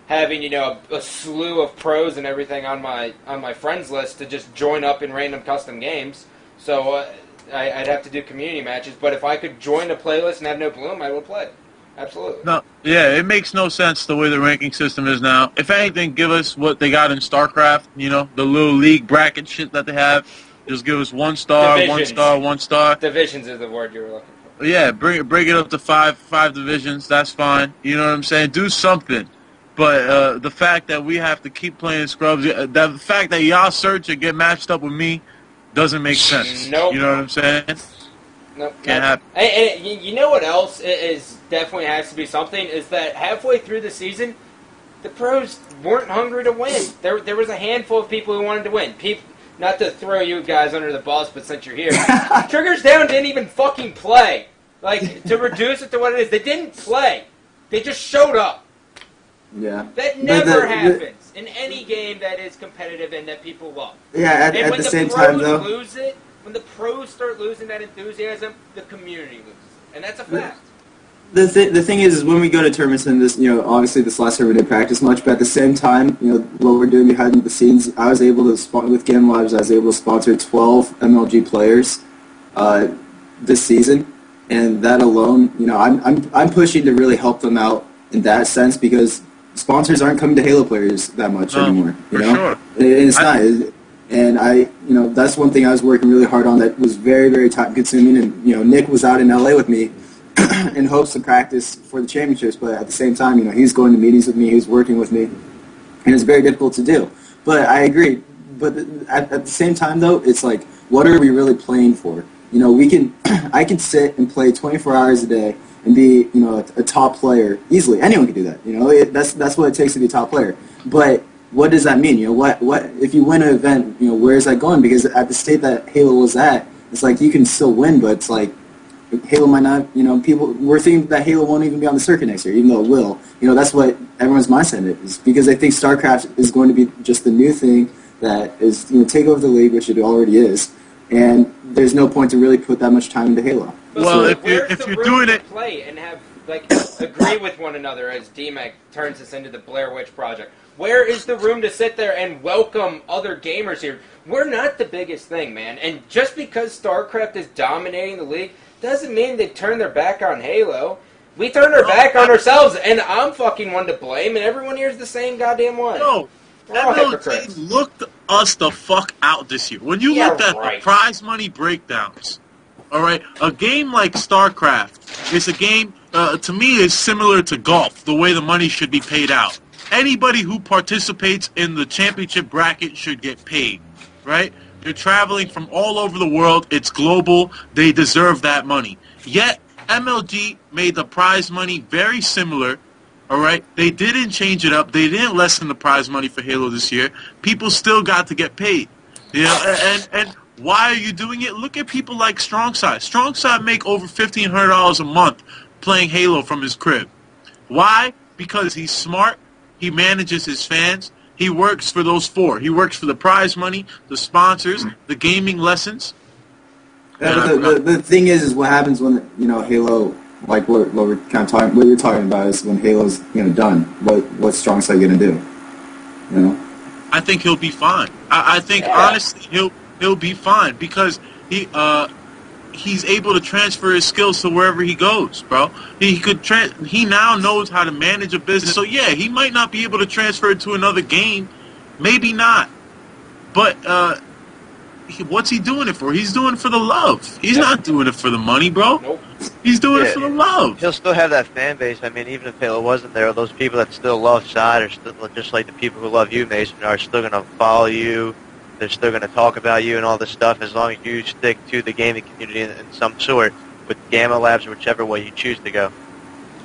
A: having, you know, a slew of pros and everything on my friends list to just join up in random custom games. So I'd have to do community matches. But if I could join a playlist and have No Bloom, I would play. Absolutely.
C: No, yeah, it makes no sense the way the ranking system is now. If anything, give us what they got in StarCraft, you know, the little league bracket shit that they have. Just give us 1 star,
A: Divisions.
C: 1 star, 1 star.
A: Divisions is the word you were looking for.
C: Yeah, bring it up to five divisions. That's fine. You know what I'm saying? Do something. But the fact that we have to keep playing scrubs, the fact that y'all search and get matched up with me doesn't make sense.
A: Nope.
C: You know what I'm saying?
A: Nope.
C: Can't happen.
A: And you know what else is definitely has to be something is that halfway through the season, the pros weren't hungry to win. There was a handful of people who wanted to win. Not to throw you guys under the bus, but since you're here, Triggers Down didn't even fucking play. Like, to reduce it to what it is, they didn't play. They just showed up.
D: Yeah.
A: That never happens in any game that is competitive and that people love.
D: Yeah, at the same time, though.
A: When the pros start losing that enthusiasm, the community loses. And that's a fact.
D: the thing is when we go to tournaments and this, obviously this last year we didn't practice much, but at the same time, what we're doing behind the scenes, I was able to with Game Labs, I was able to sponsor 12 MLG players this season, and that alone, I'm pushing to really help them out in that sense because sponsors aren't coming to Halo players that much anymore.
C: Sure.
D: And it's not. And that's one thing I was working really hard on that was very, very time consuming. And Nick was out in LA with me in hopes to practice for the championships, but at the same time, he's going to meetings with me, he's working with me, and it's very difficult to do. But I agree. But at the same time, though, it's like, what are we really playing for? I can sit and play 24 hours a day and be, a top player easily. Anyone can do that. That's what it takes to be a top player. But what does that mean? What if you win an event? Where is that going? Because at the state that Halo was at, it's like you can still win, but it's like Halo might not. We're thinking that Halo won't even be on the circuit next year, even though it will. That's what everyone's mindset is, because they think StarCraft is going to be just the new thing that is take over the league, which it already is, and there's no point to really put that much time into Halo.
C: Well,
A: So
C: if you're doing it,
A: play and have agree with one another as DMAC turns this into the Blair Witch Project. Where is the room to sit there and welcome other gamers here? We're not the biggest thing, man. And just because StarCraft is dominating the league doesn't mean they turn their back on Halo. We turned our back on ourselves, and I'm fucking one to blame, and everyone here is the same goddamn one.
C: no,
A: We're all
C: MLG
A: hypocrites.
C: looked us the fuck out this year. When you
A: Yeah,
C: looked at
A: right.
C: the prize money breakdowns, all right, a game like StarCraft is a game, to me, is similar to golf, the way the money should be paid out. Anybody who participates in the championship bracket should get paid, right? They're traveling from all over the world. It's global. They deserve that money. Yet, MLG made the prize money very similar, all right? They didn't change it up. They didn't lessen the prize money for Halo this year. People still got to get paid. And why are you doing it? Look at people like Strongside. Strongside make over $1,500 a month playing Halo from his crib. Why? Because he's smart. He manages his fans. He works for those four. He works for the prize money, the sponsors, the gaming lessons.
D: The thing is what happens when Halo, like what we're kind of talking, what you're talking about is when Halo's done. What's Strongside gonna do?
C: I think he'll be fine. I think honestly he'll be fine because he's able to transfer his skills to wherever he goes, bro. He now knows how to manage a business. So yeah, he might not be able to transfer it to another game, maybe not. But what's he doing it for? He's doing it for the love. He's not doing it for the money, bro.
A: Nope.
C: He's doing it for the love.
E: He'll still have that fan base. I mean, even if Halo wasn't there, those people that still love Side are still just like the people who love you, Mason, are still going to follow you. They're still going to talk about you and all this stuff as long as you stick to the gaming community in some sort with Gamma Labs or whichever way you choose to go.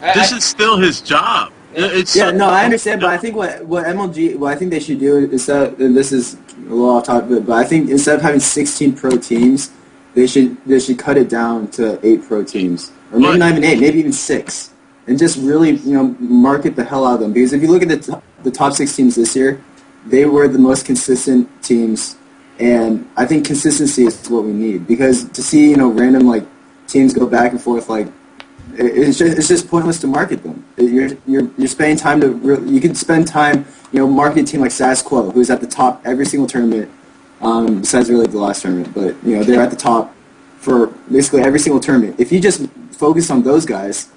C: This is still his job.
D: I understand, but I think what MLG, what I think they should do is that, and this is a little off topic, but I think instead of having 16 pro teams, they should cut it down to 8 pro teams, or maybe not even 8, maybe even 6, and just really market the hell out of them. Because if you look at the top 6 teams this year, they were the most consistent teams, and I think consistency is what we need. Because to see random teams go back and forth, it's just pointless to market them. You're spending time you can spend time marketing a team like Status Quo, who's at the top every single tournament, besides really the last tournament. But they're at the top for basically every single tournament. If you just focus on those guys,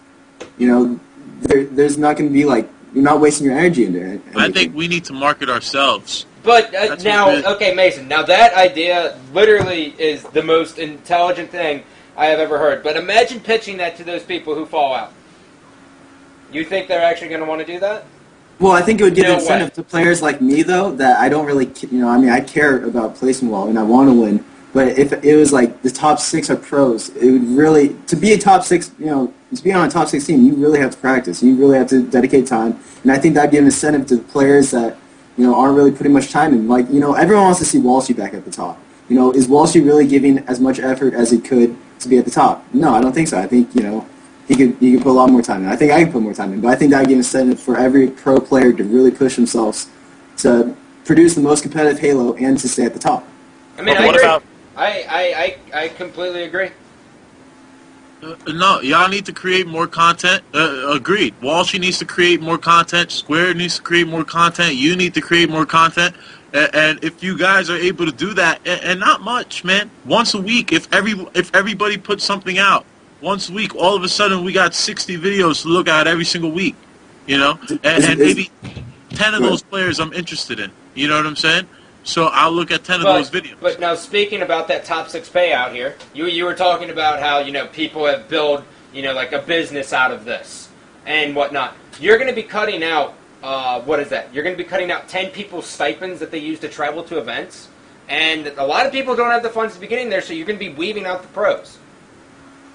D: there's not going to be you're not wasting your energy in there.
C: I think we need to market ourselves.
A: But okay, Mason, now that idea literally is the most intelligent thing I have ever heard. But imagine pitching that to those people who fall out. You think they're actually going to want to do that?
D: Well, I think it would give incentive to players like me, though, that I don't really, I care about placing well and I want to win. But if it was the top 6 are pros, it would really, to be a top 6, to be on a top 6 team, you really have to practice. You really have to dedicate time. And I think that would give incentive to the players that, aren't really putting much time in. Everyone wants to see Walshy back at the top. Is Walshy really giving as much effort as he could to be at the top? No, I don't think so. I think, he could put a lot more time in. I think I can put more time in. But I think that would give incentive for every pro player to really push themselves to produce the most competitive Halo and to stay at the top.
A: I mean, I agree. I completely agree.
C: No, y'all need to create more content. Agreed. Walshy needs to create more content. Square needs to create more content. You need to create more content. And if you guys are able to do that, and not much, man, once a week, if everybody puts something out, once a week, all of a sudden we got 60 videos to look at every single week, you know? And maybe 10 of those players I'm interested in. You know what I'm saying? So I'll look at 10 of those videos.
A: But now, speaking about that top 6 payout here, you were talking about how, you know, people have built, you know, like a business out of this and whatnot. You're going to be cutting out, what is that? You're going to be cutting out 10 people's stipends that they use to travel to events. And a lot of people don't have the funds to be getting there, so you're going to be weeding out the pros.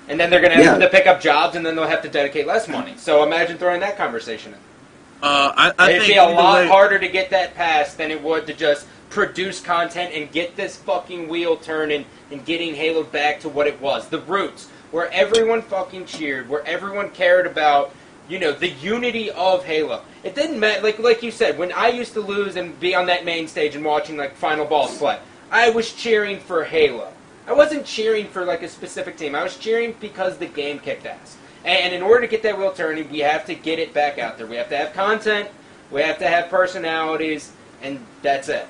A: And then they're going to have to pick up jobs, and then they'll have to dedicate less money. So imagine throwing that conversation in. It'd be a lot harder to get that passed than it would to just produce content and get this fucking wheel turning and getting Halo back to what it was. The roots, where everyone fucking cheered, where everyone cared about, you know, the unity of Halo. It didn't matter, like you said, when I used to lose and be on that main stage and watching, like, Final Boss play, I was cheering for Halo. I wasn't cheering for, like, a specific team. I was cheering because the game kicked ass. And in order to get that wheel turning, we have to get it back out there. We have to have content, we have to have personalities, and that's it.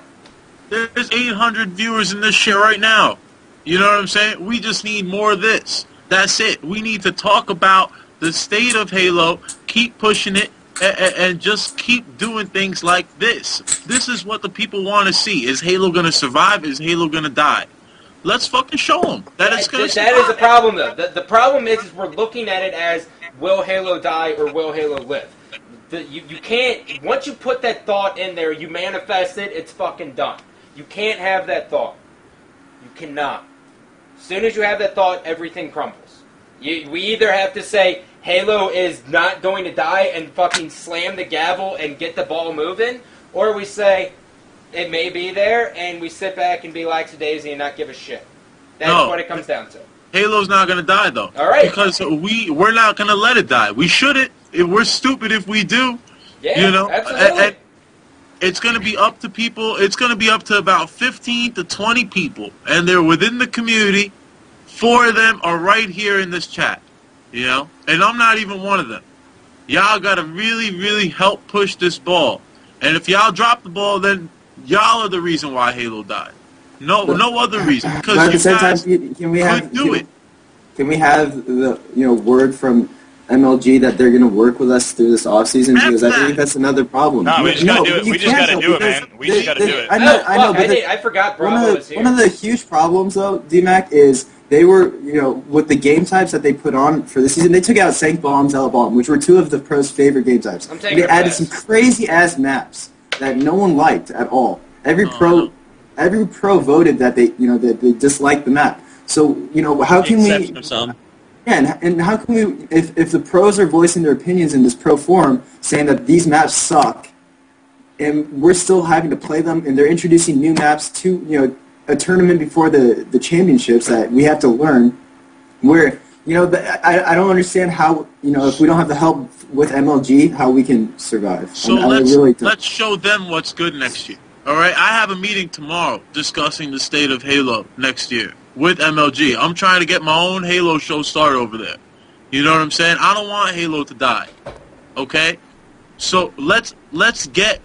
C: There's 800 viewers in this shit right now. You know what I'm saying? We just need more of this. That's it. We need to talk about the state of Halo, keep pushing it, and just keep doing things like this. This is what the people want to see. Is Halo going to survive? Is Halo going to die? Let's fucking show them that it's going to survive.
A: That is the problem, though. The problem is we're looking at it as, will Halo die or will Halo live? You can't, once you put that thought in there, you manifest it, it's fucking done. You can't have that thought. You cannot. As soon as you have that thought, everything crumbles. We either have to say, Halo is not going to die and fucking slam the gavel and get the ball moving, or we say, it may be there, and we sit back and be lackadaisy and not give a shit. That's what it comes down to.
C: Halo's not going to die, though.
A: All right.
C: Because we're not going to let it die. We shouldn't. We're stupid if we do.
A: Yeah,
C: you know?
A: absolutely.
C: And it's going to be up to people. It's going to be up to about 15 to 20 people, and they're within the community. 4 of them are right here in this chat, you know? And I'm not even one of them. Y'all got to really, really help push this ball. And if y'all drop the ball, then y'all are the reason why Halo died. No other reason. Because
D: but at the same
C: guys
D: time, can we have
C: it.
D: Can we have the word from MLG that they're going to work with us through this offseason? Because I think that's another problem.
G: No, we just got to do it. We just got to do it, man. We just got to do it.
D: I know, but
A: I forgot Bravo was here.
D: One of the huge problems, though, DMAC, is they were, with the game types that they put on for this season, they took out Sank Bomb, Zella Bomb, which were 2 of the pros' favorite game types. They added some crazy-ass maps that no one liked at all. Every pro voted that that they disliked the map. So, how can we... Yeah, and how can we, if the pros are voicing their opinions in this pro forum, saying that these maps suck, and we're still having to play them, and they're introducing new maps to, a tournament before the championships that we have to learn, where, I don't understand how, if we don't have the help with MLG, how we can survive.
C: So let's show them what's good next year. All right, I have a meeting tomorrow discussing the state of Halo next year with MLG. I'm trying to get my own Halo show started over there. You know what I'm saying? I don't want Halo to die. Okay? So let's get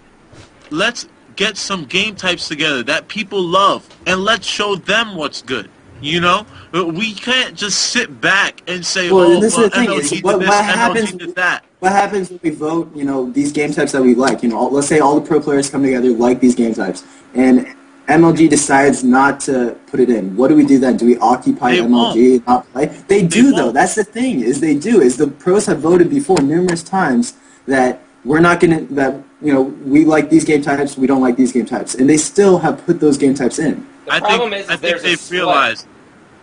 C: some game types together that people love, and let's show them what's good. We can't just sit back and say,
D: this is the thing.
C: MLG
D: What
C: did this,
D: happens?
C: MLG did that.
D: What happens when we vote? These game types that we like. Let's say all the pro players come together like these game types, and MLG decides not to put it in. What do we do then? Do we occupy MLG and not play? They do, though. That's the thing. They do. The pros have voted before numerous times that we're not going to, we like these game types, we don't like these game types. And they still have put those game types in.
C: I think they've realized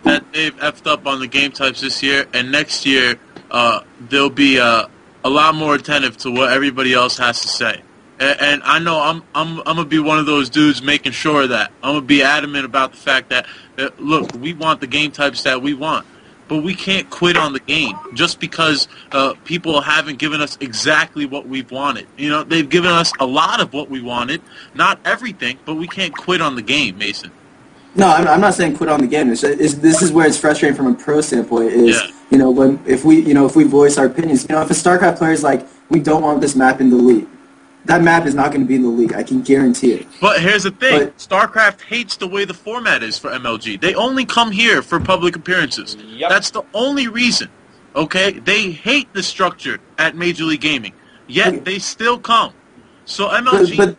C: that they've effed up on the game types this year, and next year they'll be a lot more attentive to what everybody else has to say. And I know I'm gonna be one of those dudes making sure that I'm gonna be adamant about the fact that look, we want the game types that we want, but we can't quit on the game just because people haven't given us exactly what we've wanted. They've given us a lot of what we wanted, not everything, but we can't quit on the game, Mason.
D: No, I'm not saying quit on the game. This is where it's frustrating from a pro standpoint. If we voice our opinions, if a StarCraft player is like, we don't want this map in the league, that map is not going to be in the league. I can guarantee it.
C: But here's the thing: StarCraft hates the way the format is for MLG. They only come here for public appearances.
A: Yep.
C: That's the only reason. Okay, they hate the structure at Major League Gaming, yet they still come. So MLG,
D: but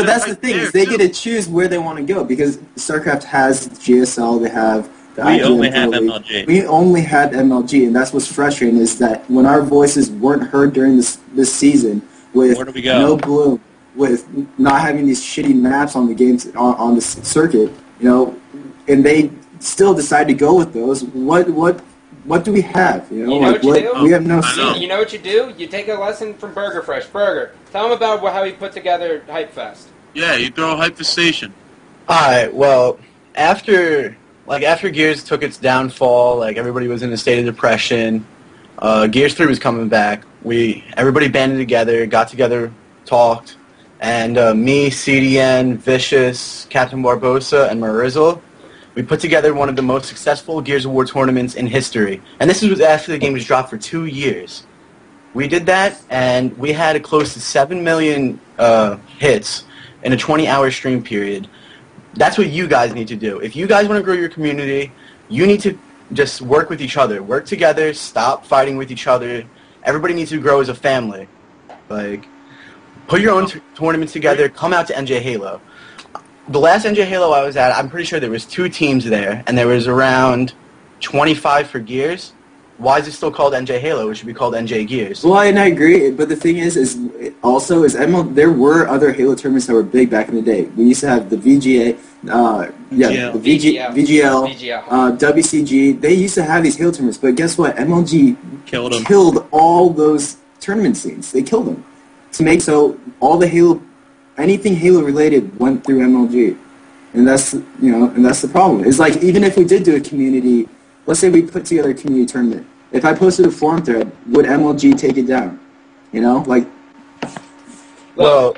D: that's the thing is they get to choose where they want to go because StarCraft has GSL, they have the
B: We
D: IGN
B: only have
D: Pro League.
B: MLG.
D: We only had MLG, and that's what's frustrating is that when our voices weren't heard during this season with
B: Where do we go?
D: no bloom, with not having these shitty maps on the games on the circuit, and they still decide to go with those. What do we have?
A: You know what you do?
D: We have no
C: I know.
D: say.
A: You know what you do? You take a lesson from Burger Fresh. Burger, tell him about how he put together Hype Fest.
C: Yeah, you throw a Hypefestation.
F: Alright, well, after Gears took its downfall, everybody was in a state of depression, Gears 3 was coming back, everybody banded together, got together, talked, and me, CDN, Vicious, Captain Barbosa, and Marizzle, we put together one of the most successful Gears of War tournaments in history. And this was after the game was dropped for 2 years. We did that, and we had close to 7 million hits in a 20-hour stream period. That's what you guys need to do. If you guys want to grow your community, you need to just work with each other. Work together, stop fighting with each other. Everybody needs to grow as a family. Put your own tournaments together, come out to NJ Halo. The last NJ Halo I was at, I'm pretty sure there was 2 teams there, and there was around 25 for Gears. Why is it still called NJ Halo? It should be called NJ Gears.
D: Well, and I agree, but the thing is there were other Halo tournaments that were big back in the day. We used to have the VGA, VGL, WCG. They used to have these Halo tournaments, but guess what? MLG killed all those tournament scenes. They killed them to make so all the Halo. Anything Halo related went through MLG, and that's the problem. It's like even if we did do a community, let's say we put together a community tournament. If I posted a forum thread, would MLG take it down?
F: Well,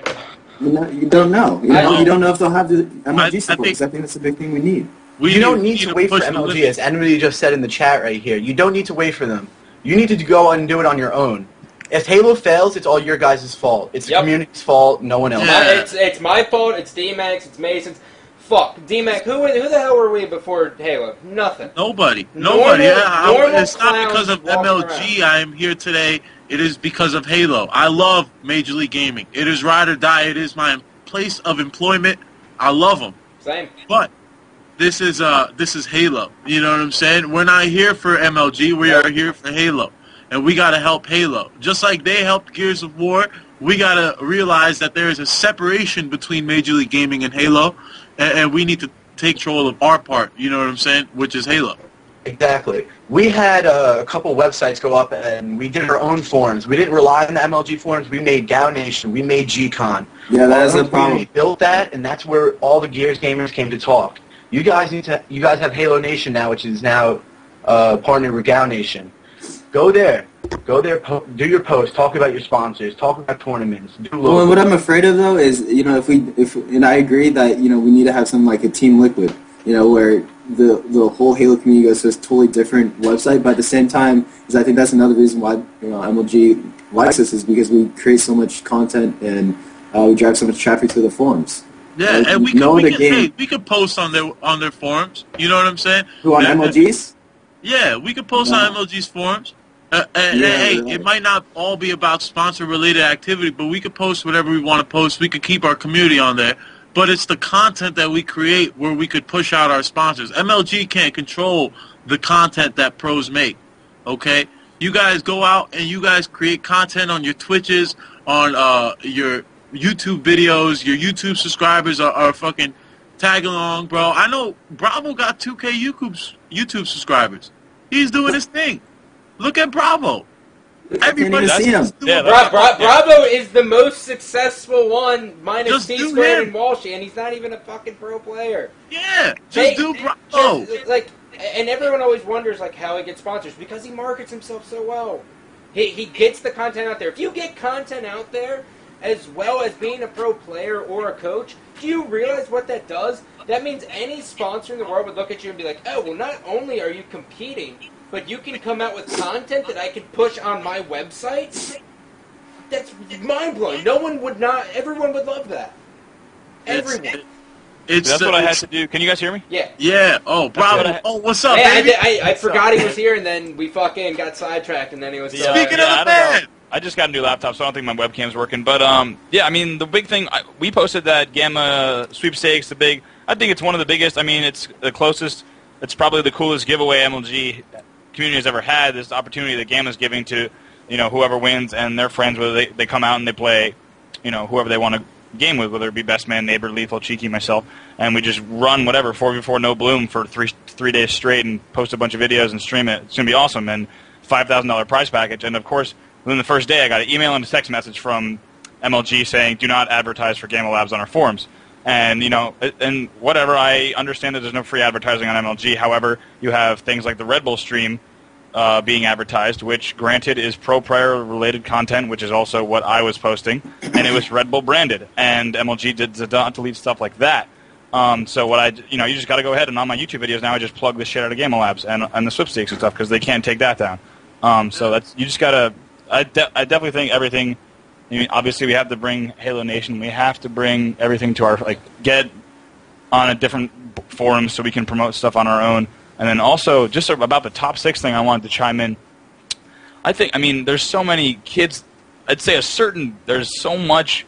D: you don't know. You don't know if they'll have the MLG support. I think that's a big thing we need.
F: You don't need to wait for MLG, as anybody just said in the chat right here. You don't need to wait for them. You need to go and do it on your own. If Halo fails, it's all your guys' fault. It's the community's fault, no one else.
A: Yeah. It's my fault, it's D-Max, it's Mason's. Fuck, D-Mac, who the hell were we before Halo? Nothing.
C: Nobody.
A: Normal
C: It's not because of MLG I am here today. It is because of Halo. I love Major League Gaming. It is ride or die. It is my place of employment. I love them.
A: Same.
C: But this is Halo. You know what I'm saying? We're not here for MLG. We are here for Halo. And we got to help Halo. Just like they helped Gears of War, we got to realize that there is a separation between Major League Gaming and Halo, and we need to take control of our part, you know what I'm saying, which is Halo.
F: Exactly. We had a couple websites go up, and we did our own forums. We didn't rely on the MLG forums. We made Gao Nation. We made G-Con.
D: Yeah, that's the problem.
F: We built that, and that's where all the Gears gamers came to talk. You guys have Halo Nation now, which is now partnered with Gao Nation. Go there, do your posts, talk about your sponsors, talk about tournaments.
D: Well, what I'm afraid of though is, and I agree that we need to have something like a Team Liquid, where the whole Halo community goes to a totally different website. But at the same time, I think that's another reason why MLG likes us is because we create so much content and we drive so much traffic to the forums.
C: Yeah, and we could post on their forums. You know what I'm saying?
D: Who on MLG's?
C: Yeah, we could post on MLG's forums. It might not all be about sponsor-related activity, but we could post whatever we want to post. We could keep our community on there. But it's the content that we create where we could push out our sponsors. MLG can't control the content that pros make, okay? You guys go out and you guys create content on your Twitches, on your YouTube videos. Your YouTube subscribers are fucking tagging along, bro. I know Bravo got 2K YouTube subscribers. He's doing his thing. Look at Bravo. Everybody
D: see him.
A: Bravo is the most successful one, minus T-Squared and Walshy, and he's not even a fucking pro player.
C: Yeah, just do Bravo.
A: And everyone always wonders how he gets sponsors because he markets himself so well. He gets the content out there. If you get content out there, as well as being a pro player or a coach, do you realize what that does? That means any sponsor in the world would look at you and be like, oh, well, not only are you competing, but you can come out with content that I can push on my website? That's mind-blowing. Everyone would love that. Everyone.
G: That's what I had to do. Can you guys hear me?
A: Yeah.
C: Yeah. Oh, bravo. Oh, what's up,
A: Hey,
C: baby?
A: I forgot he was here, and then we fucking got sidetracked, and then he was...
C: Speaking of the man!
G: I just got a new laptop, so I don't think my webcam's working. But, yeah, I mean, the big thing, we posted that Gamma sweepstakes, I think it's one of the biggest. I mean, it's the closest, it's probably the coolest giveaway MLG community has ever had, this opportunity that Gamma's giving to, whoever wins and their friends, whether they come out and they play, whoever they want to game with, whether it be Best Man, Neighbor, Lethal, Cheeky, myself, and we just run whatever, 4v4 no bloom for three days straight and post a bunch of videos and stream it. It's going to be awesome, and $5,000 prize package. And, of course, within the first day, I got an email and a text message from MLG saying, do not advertise for Gamma Labs on our forums. And, and whatever, I understand that there's no free advertising on MLG. However, you have things like the Red Bull stream being advertised, which, granted, is pro-player-related content, which is also what I was posting, and it was Red Bull branded. And MLG did not delete stuff like that. So what you just got to go ahead, and on my YouTube videos now, I just plug the shit out of Gamma Labs and the sweepstakes and stuff, because they can't take that down. So you just got to... I definitely think everything... I mean, obviously, we have to bring Halo Nation. We have to bring everything to our... get on a different forums so we can promote stuff on our own. And then also, just about the top 6 thing, I wanted to chime in. There's so many kids... I'd say there's so much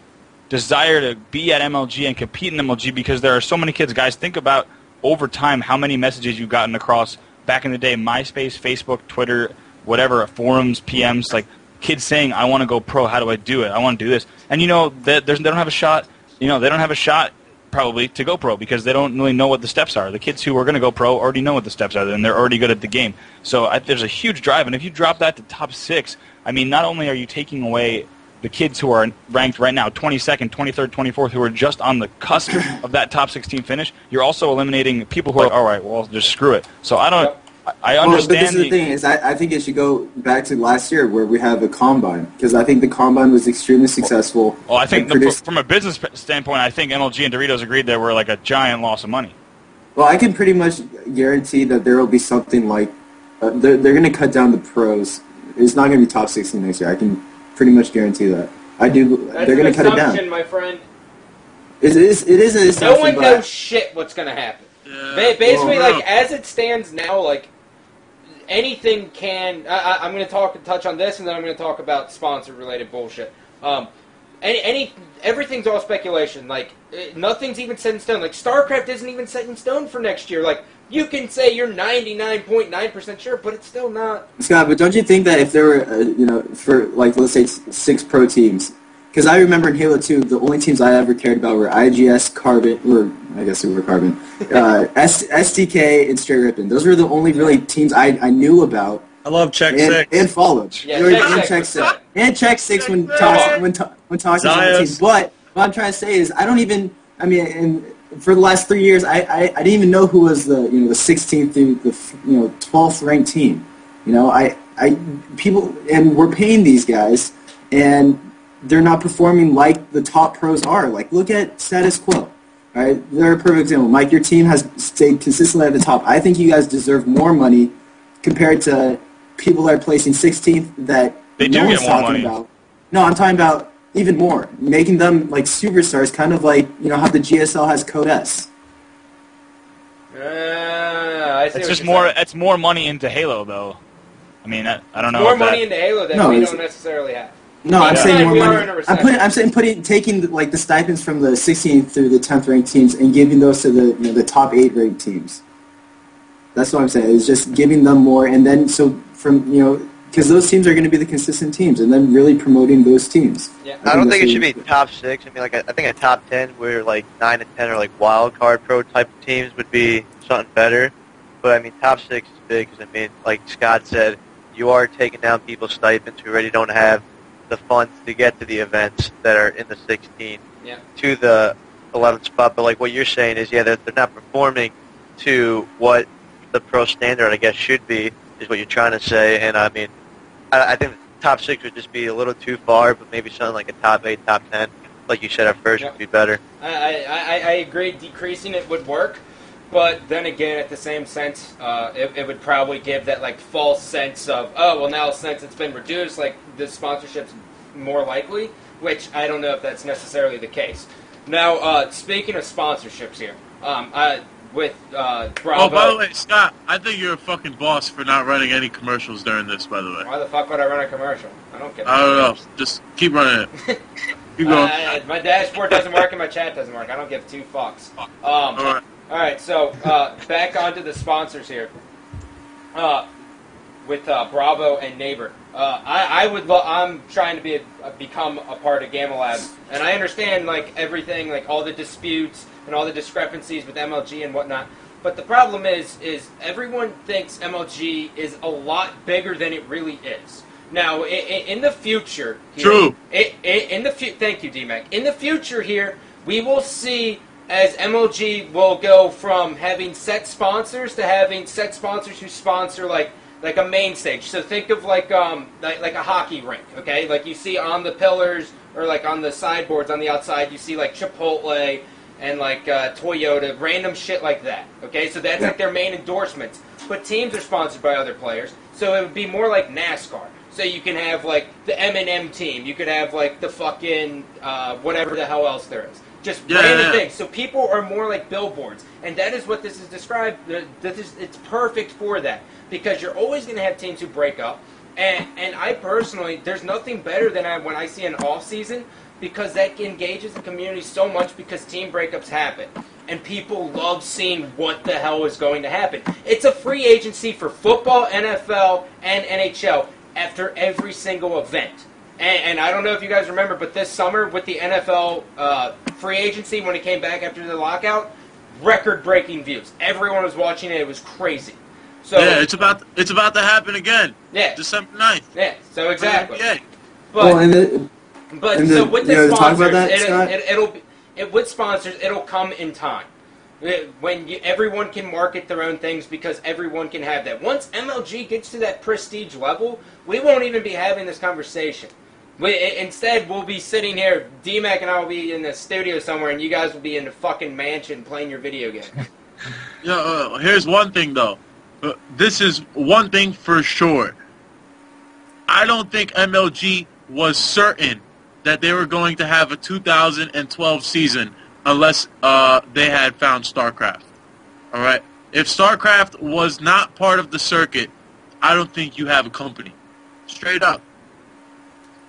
G: desire to be at MLG and compete in MLG because there are so many kids. Guys, think about, over time, how many messages you've gotten across back in the day, MySpace, Facebook, Twitter, whatever, forums, PMs, kids saying, I want to go pro, how do I do it? I want to do this. And they don't have a shot, they don't have a shot probably to go pro because they don't really know what the steps are. The kids who are going to go pro already know what the steps are, and they're already good at the game. So there's a huge drive, and if you drop that to top 6, not only are you taking away the kids who are ranked right now 22nd, 23rd, 24th, who are just on the cusp of that top 16 finish, you're also eliminating people who are, all right, well, just screw it. So I understand.
D: But this is the thing is, I think it should go back to last year where we have a combine, because I think the combine was extremely successful.
G: Well, I think from a business standpoint, I think MLG and Doritos agreed there were a giant loss of money.
D: Well, I can pretty much guarantee that there will be something like they're going to cut down the pros. It's not going to be top 16 next year. I can pretty much guarantee that. I do. They're going to cut it down.
A: My friend.
D: It is an assumption.
A: No one knows shit what's going to happen. Basically, as it stands now, anything can... I'm going to touch on this, and then I'm going to talk about sponsor-related bullshit. Everything's all speculation. Nothing's even set in stone. StarCraft isn't even set in stone for next year. You can say you're 99.9% sure, but it's still not.
D: Scott, but don't you think that if there were, for, let's say 6 pro teams... Because I remember in Halo 2, the only teams I ever cared about were IGS, Carbon, or I guess they were Carbon, SDK, and Straight Rippin'. Those were the only really teams I knew about.
B: I love Check 6.
D: And followed.
A: Yeah,
D: Check 6. And Check 6 when talking on the team. But what I'm trying to say is, I don't even, for the last 3 years, I didn't even know who was the 16th through the 12th ranked team. People, and we're paying these guys, and they're not performing like the top pros are. Look at Status Quo. All right, they're a perfect example. Mike, your team has stayed consistently at the top. I think you guys deserve more money compared to people that are placing 16th that
G: they
D: no
G: do
D: one's
G: get more
D: talking
G: money.
D: about. No, I'm talking about even more, making them superstars, kind of how the GSL has Code S.
A: I see
G: It's
A: what
G: just
A: you're
G: more.
A: saying.
G: It's more money into Halo, though. I don't know.
A: More money into Halo that we don't necessarily have.
D: No, I'm saying more
A: we are
D: money.
A: in a recession.
D: I'm saying taking the stipends from the 16th through the 10th ranked teams and giving those to the top 8 ranked teams. That's what I'm saying. It's just giving them more, and then because those teams are going to be the consistent teams, and then really promoting those teams.
A: Yeah.
E: I don't think it should be top 6. I think a top 10 where 9 and 10 are wild card pro type of teams would be something better. But top 6 is big because like Scott said, you are taking down people's stipends who already don't have the funds to get to the events that are in the 16 to the 11th spot. But what you're saying is, they're not performing to what the pro standard, I guess, should be, is what you're trying to say. And I think the top 6 would just be a little too far, but maybe something like a top 8, top 10 like you said at first, would be better.
A: I agree. Decreasing it would work, but then again, at the same sense, it would probably give that like false sense of, oh well, now since it's been reduced, like the sponsorship's more likely, which I don't know if that's necessarily the case. Now, speaking of sponsorships here, with Bravo.
C: Oh, by the way, Scott, I think you're a fucking boss for not running any commercials during this, by the way.
A: Why the fuck would I run a commercial? I don't get it.
C: I don't know. Just keep running it. Keep going.
A: My dashboard doesn't work and my chat doesn't work. I don't give two fucks.
C: All right.
A: All right, so back onto the sponsors here. With Bravo and Neighbor, I'm trying to become a part of Gamma Lab, and I understand like everything, like all the disputes and all the discrepancies with MLG and whatnot. But the problem is everyone thinks MLG is a lot bigger than it really is. Now, in the future, here,
C: True.
A: Thank you, DMAC. In the future, here we will see as MLG will go from having set sponsors to having set sponsors who sponsor like a main stage. So think of like a hockey rink, okay? Like you see on the pillars or like on the sideboards on the outside, you see like Chipotle and like Toyota, random shit like that, okay? So that's like their main endorsements. But teams are sponsored by other players, so it would be more like NASCAR. So you can have like the M&M team, you could have like the fucking whatever the hell else there is. Just random things. So people are more like billboards, and that is what this is described. It's perfect for that because you're always going to have teams who break up, and I personally, there's nothing better than when I see an off season because that engages the community so much because team breakups happen, and people love seeing what the hell is going to happen. It's a free agency for football, NFL, and NHL after every single event. And I don't know if you guys remember, but this summer with the NFL free agency, when it came back after the lockout, record-breaking views. Everyone was watching it. It was crazy. So
C: yeah, it's about to happen again.
A: Yeah.
C: December 9th.
A: Yeah, so exactly.
C: Yeah.
A: But so with the sponsors,
D: talk about that, Scott?
A: With sponsors, it'll come in time. When everyone can market their own things because everyone can have that. Once MLG gets to that prestige level, we won't even be having this conversation. Instead, we'll be sitting here, DMAC and I will be in the studio somewhere, and you guys will be in the fucking mansion playing your video game.
C: Here's one thing, though. This is one thing for sure. I don't think MLG was certain that they were going to have a 2012 season unless they had found StarCraft. All right? If StarCraft was not part of the circuit, I don't think you have a company. Straight up.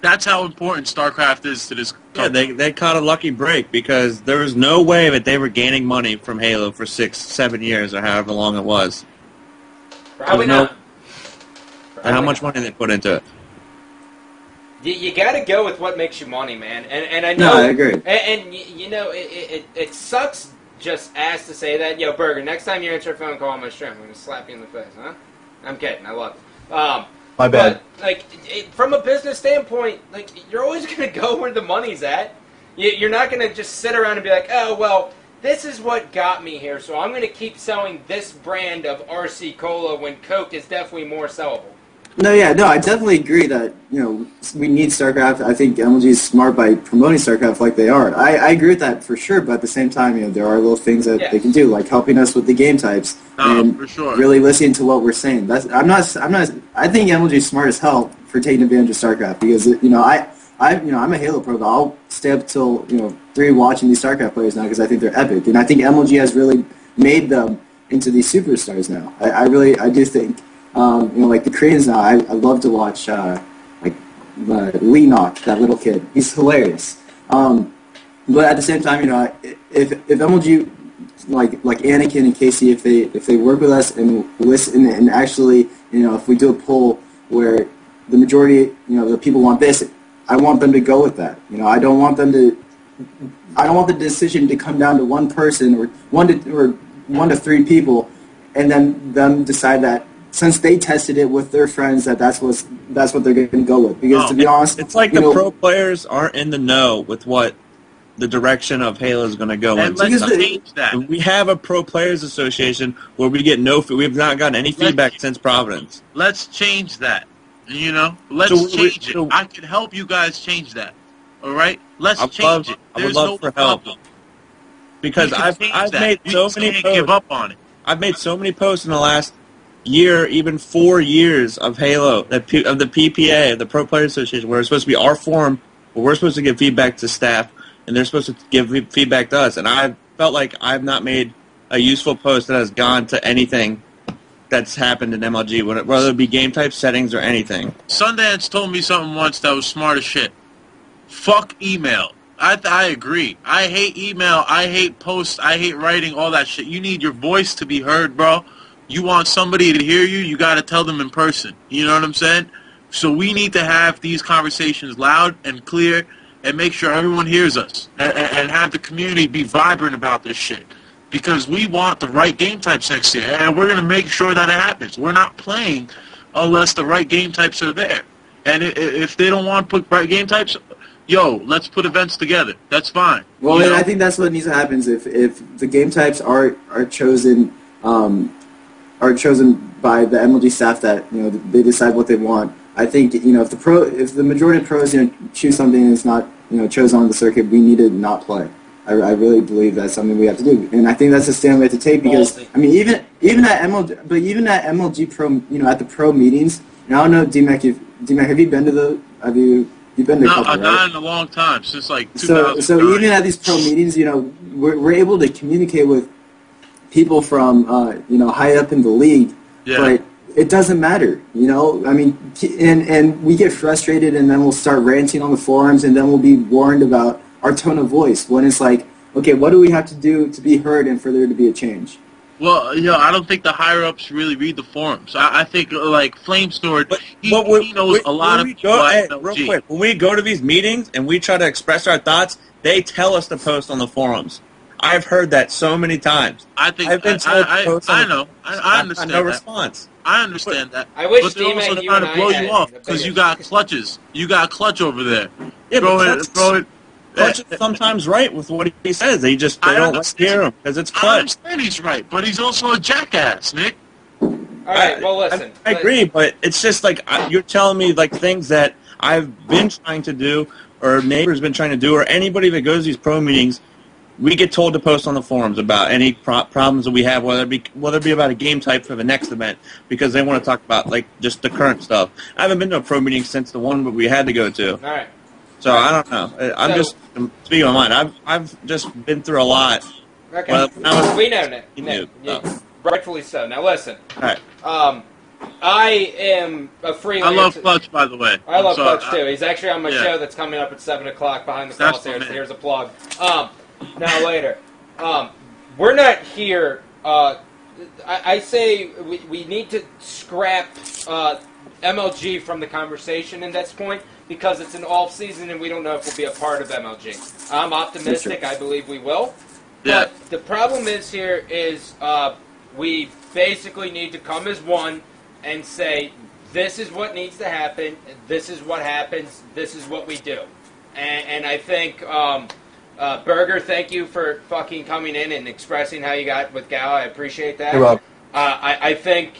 C: That's how important StarCraft is to this company.
B: Yeah, they caught a lucky break because there was no way that they were gaining money from Halo for 6-7 years or however long it was.
A: Probably not.
B: And how much money they put into it?
A: You got to go with what makes you money, man. And I know.
D: No, I agree.
A: And you know, it sucks just ass to say that. Yo, Burger, next time you answer a phone call on my stream, I'm going to slap you in the face, huh? I'm kidding. I love it.
F: My bad.
A: But, like, from a business standpoint, like, you're always going to go where the money's at. You're not going to just sit around and be like, oh, well, this is what got me here, so I'm going to keep selling this brand of RC Cola when Coke is definitely more sellable.
D: No, I definitely agree that, we need StarCraft. I think MLG is smart by promoting StarCraft like they are. I agree with that for sure, but at the same time, there are little things that they can do, like helping us with the game types and
C: for sure.
D: really listening to what we're saying. I think MLG is smart as hell for taking advantage of StarCraft because, I'm a Halo pro, but I'll stay up till, 3 watching these StarCraft players now because I think they're epic. And I think MLG has really made them into these superstars now. I do think. Like the Koreans now, I love to watch Lee Nok, that little kid. He's hilarious. But at the same time, if MLG, like Anakin and Casey, if they work with us and listen and actually, if we do a poll where the majority, the people want this, I want them to go with that. I don't want the decision to come down to one person or one to 3 people, and then them decide that. Since they tested it with their friends, that's what they're going to go with. Because to be honest,
B: it's like the pro players aren't in the know with what the direction of Halo is going to go in.
C: Let's change that.
B: We have a pro players association where we have not gotten any feedback since Providence.
C: Let's change that. Let's change it. I can help you guys change that. All right, let's
B: I would
C: change
B: love,
C: it.
B: I would
C: There's
B: love
C: no
B: for help
C: problem.
B: because
C: We can
B: I've
C: change that.
B: made
C: We
B: so
C: just
B: many
C: can't
B: posts.
C: give up on it.
B: I've made so many posts in the last year, even 4 years of Halo, of the PPA, of the Pro Player Association, where it's supposed to be our forum, where we're supposed to give feedback to staff, and they're supposed to give feedback to us. And I felt like I've not made a useful post that has gone to anything that's happened in MLG, whether it be game type, settings, or anything.
C: Sundance told me something once that was smart as shit. Fuck email. I agree. I hate email. I hate posts. I hate writing, all that shit. You need your voice to be heard, bro. You want somebody to hear you, you got to tell them in person. You know what I'm saying? So we need to have these conversations loud and clear and make sure everyone hears us and have the community be vibrant about this shit. Because we want the right game types next year, and we're going to make sure that it happens. We're not playing unless the right game types are there. And if they don't want to put right game types, yo, let's put events together. That's fine.
D: Well,
C: You
D: and
C: know?
D: I think that's what needs to happen is if the game types are chosen by the MLG staff that they decide what they want. I think if the majority of pros choose something that's not chosen on the circuit, we need to not play. I really believe that's something we have to do, and I think that's a stand we have to take because I mean even at MLG Pro at the pro meetings. I don't know, DMAC, have you been to you've been to a
C: No,
D: couple, right?
C: not in a long time, since like 2009.
D: So even at these pro meetings, we're able to communicate with people from high up in the league,
C: Yeah.
D: but it doesn't matter, I mean, and we get frustrated, and then we'll start ranting on the forums, and then we'll be warned about our tone of voice when it's like, okay, what do we have to do to be heard and for there to be a change?
C: Well, I don't think the higher-ups really read the forums. I think, like, Flamesword, he knows a lot of people at MLG.
B: Real quick, when we go to these meetings and we try to express our thoughts, they tell us to post on the forums. I've heard that so many times.
C: I think
B: I've been told to post on
C: I
B: the-
C: know. I understand
B: no
C: that.
B: response.
C: I understand that.
A: I wish
C: but they're
A: D-Man,
C: also
A: you
C: trying
A: and
C: to blow
A: I
C: you
A: had
C: off
A: the
C: because you
A: biggest-
C: got clutches. You got clutch over there.
B: Yeah,
C: throw
B: but
C: it, throw it.
B: Clutch is sometimes right with what he says. They
C: I
B: don't like to
C: understand.
B: hear him because it's
C: I
B: Clutch.
C: understand he's right, but he's also a jackass, Nick.
A: All right, well, listen.
B: I agree, but it's just like you're telling me like things that I've been trying to do, or neighbors been trying to do, or anybody that goes to these pro meetings. We get told to post on the forums about any problems that we have, whether it be about a game type for the next event, because they want to talk about like just the current stuff. I haven't been to a pro meeting since the one that we had to go to,
A: All right.
B: so I don't know. I'm just speaking my mind. I've just been through a lot.
A: Okay.
B: Well,
A: we know, Nick.
B: You
A: Nick,
B: knew.
A: yeah, rightfully so. Now, listen.
B: All right.
A: I am a freelancer.
C: I love Clutch, by the way.
A: I love
C: I'm sorry.
A: Clutch too. He's actually on my
C: Yeah.
A: show that's coming up at 7 o'clock behind the
C: That's
A: crosshairs.
C: my
A: So
C: man.
A: here's a plug. Now later, we're not here. I say we need to scrap MLG from the conversation at this point because it's an off season and we don't know if we'll be a part of MLG. I'm optimistic. I believe we will.
C: Yeah.
A: But the problem here is we basically need to come as one and say, this is what needs to happen, this is what happens, this is what we do. And I think, Berger, thank you for fucking coming in and expressing how you got with Gal. I appreciate that.
D: You're welcome.
A: I think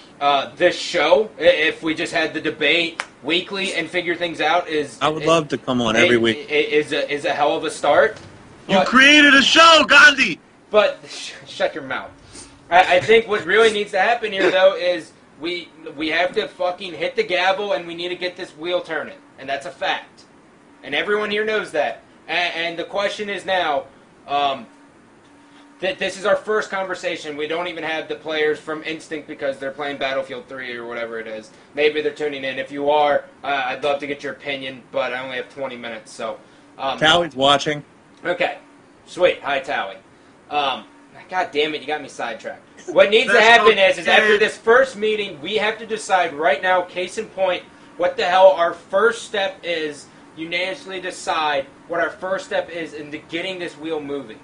A: this show, if we just had the debate weekly and figure things out,
B: I would love to come on every week.
A: Is a hell of a start.
C: You
A: But-
C: created a show, Gandhi.
A: But shut your mouth. I think what really needs to happen here, though, is we have to fucking hit the gavel and we need to get this wheel turning, and that's a fact. And everyone here knows that. And the question is now, that this is our first conversation. We don't even have the players from Instinct because they're playing Battlefield 3 or whatever it is. Maybe they're tuning in. If you are, I'd love to get your opinion, but I only have 20 minutes, so.
B: Tallie's watching.
A: Okay, sweet. Hi, Tally. God damn it, you got me sidetracked. What needs to happen is after this first meeting, we have to decide right now, case in point, what the hell our first step is, unanimously decide what our first step is into getting this wheel moving.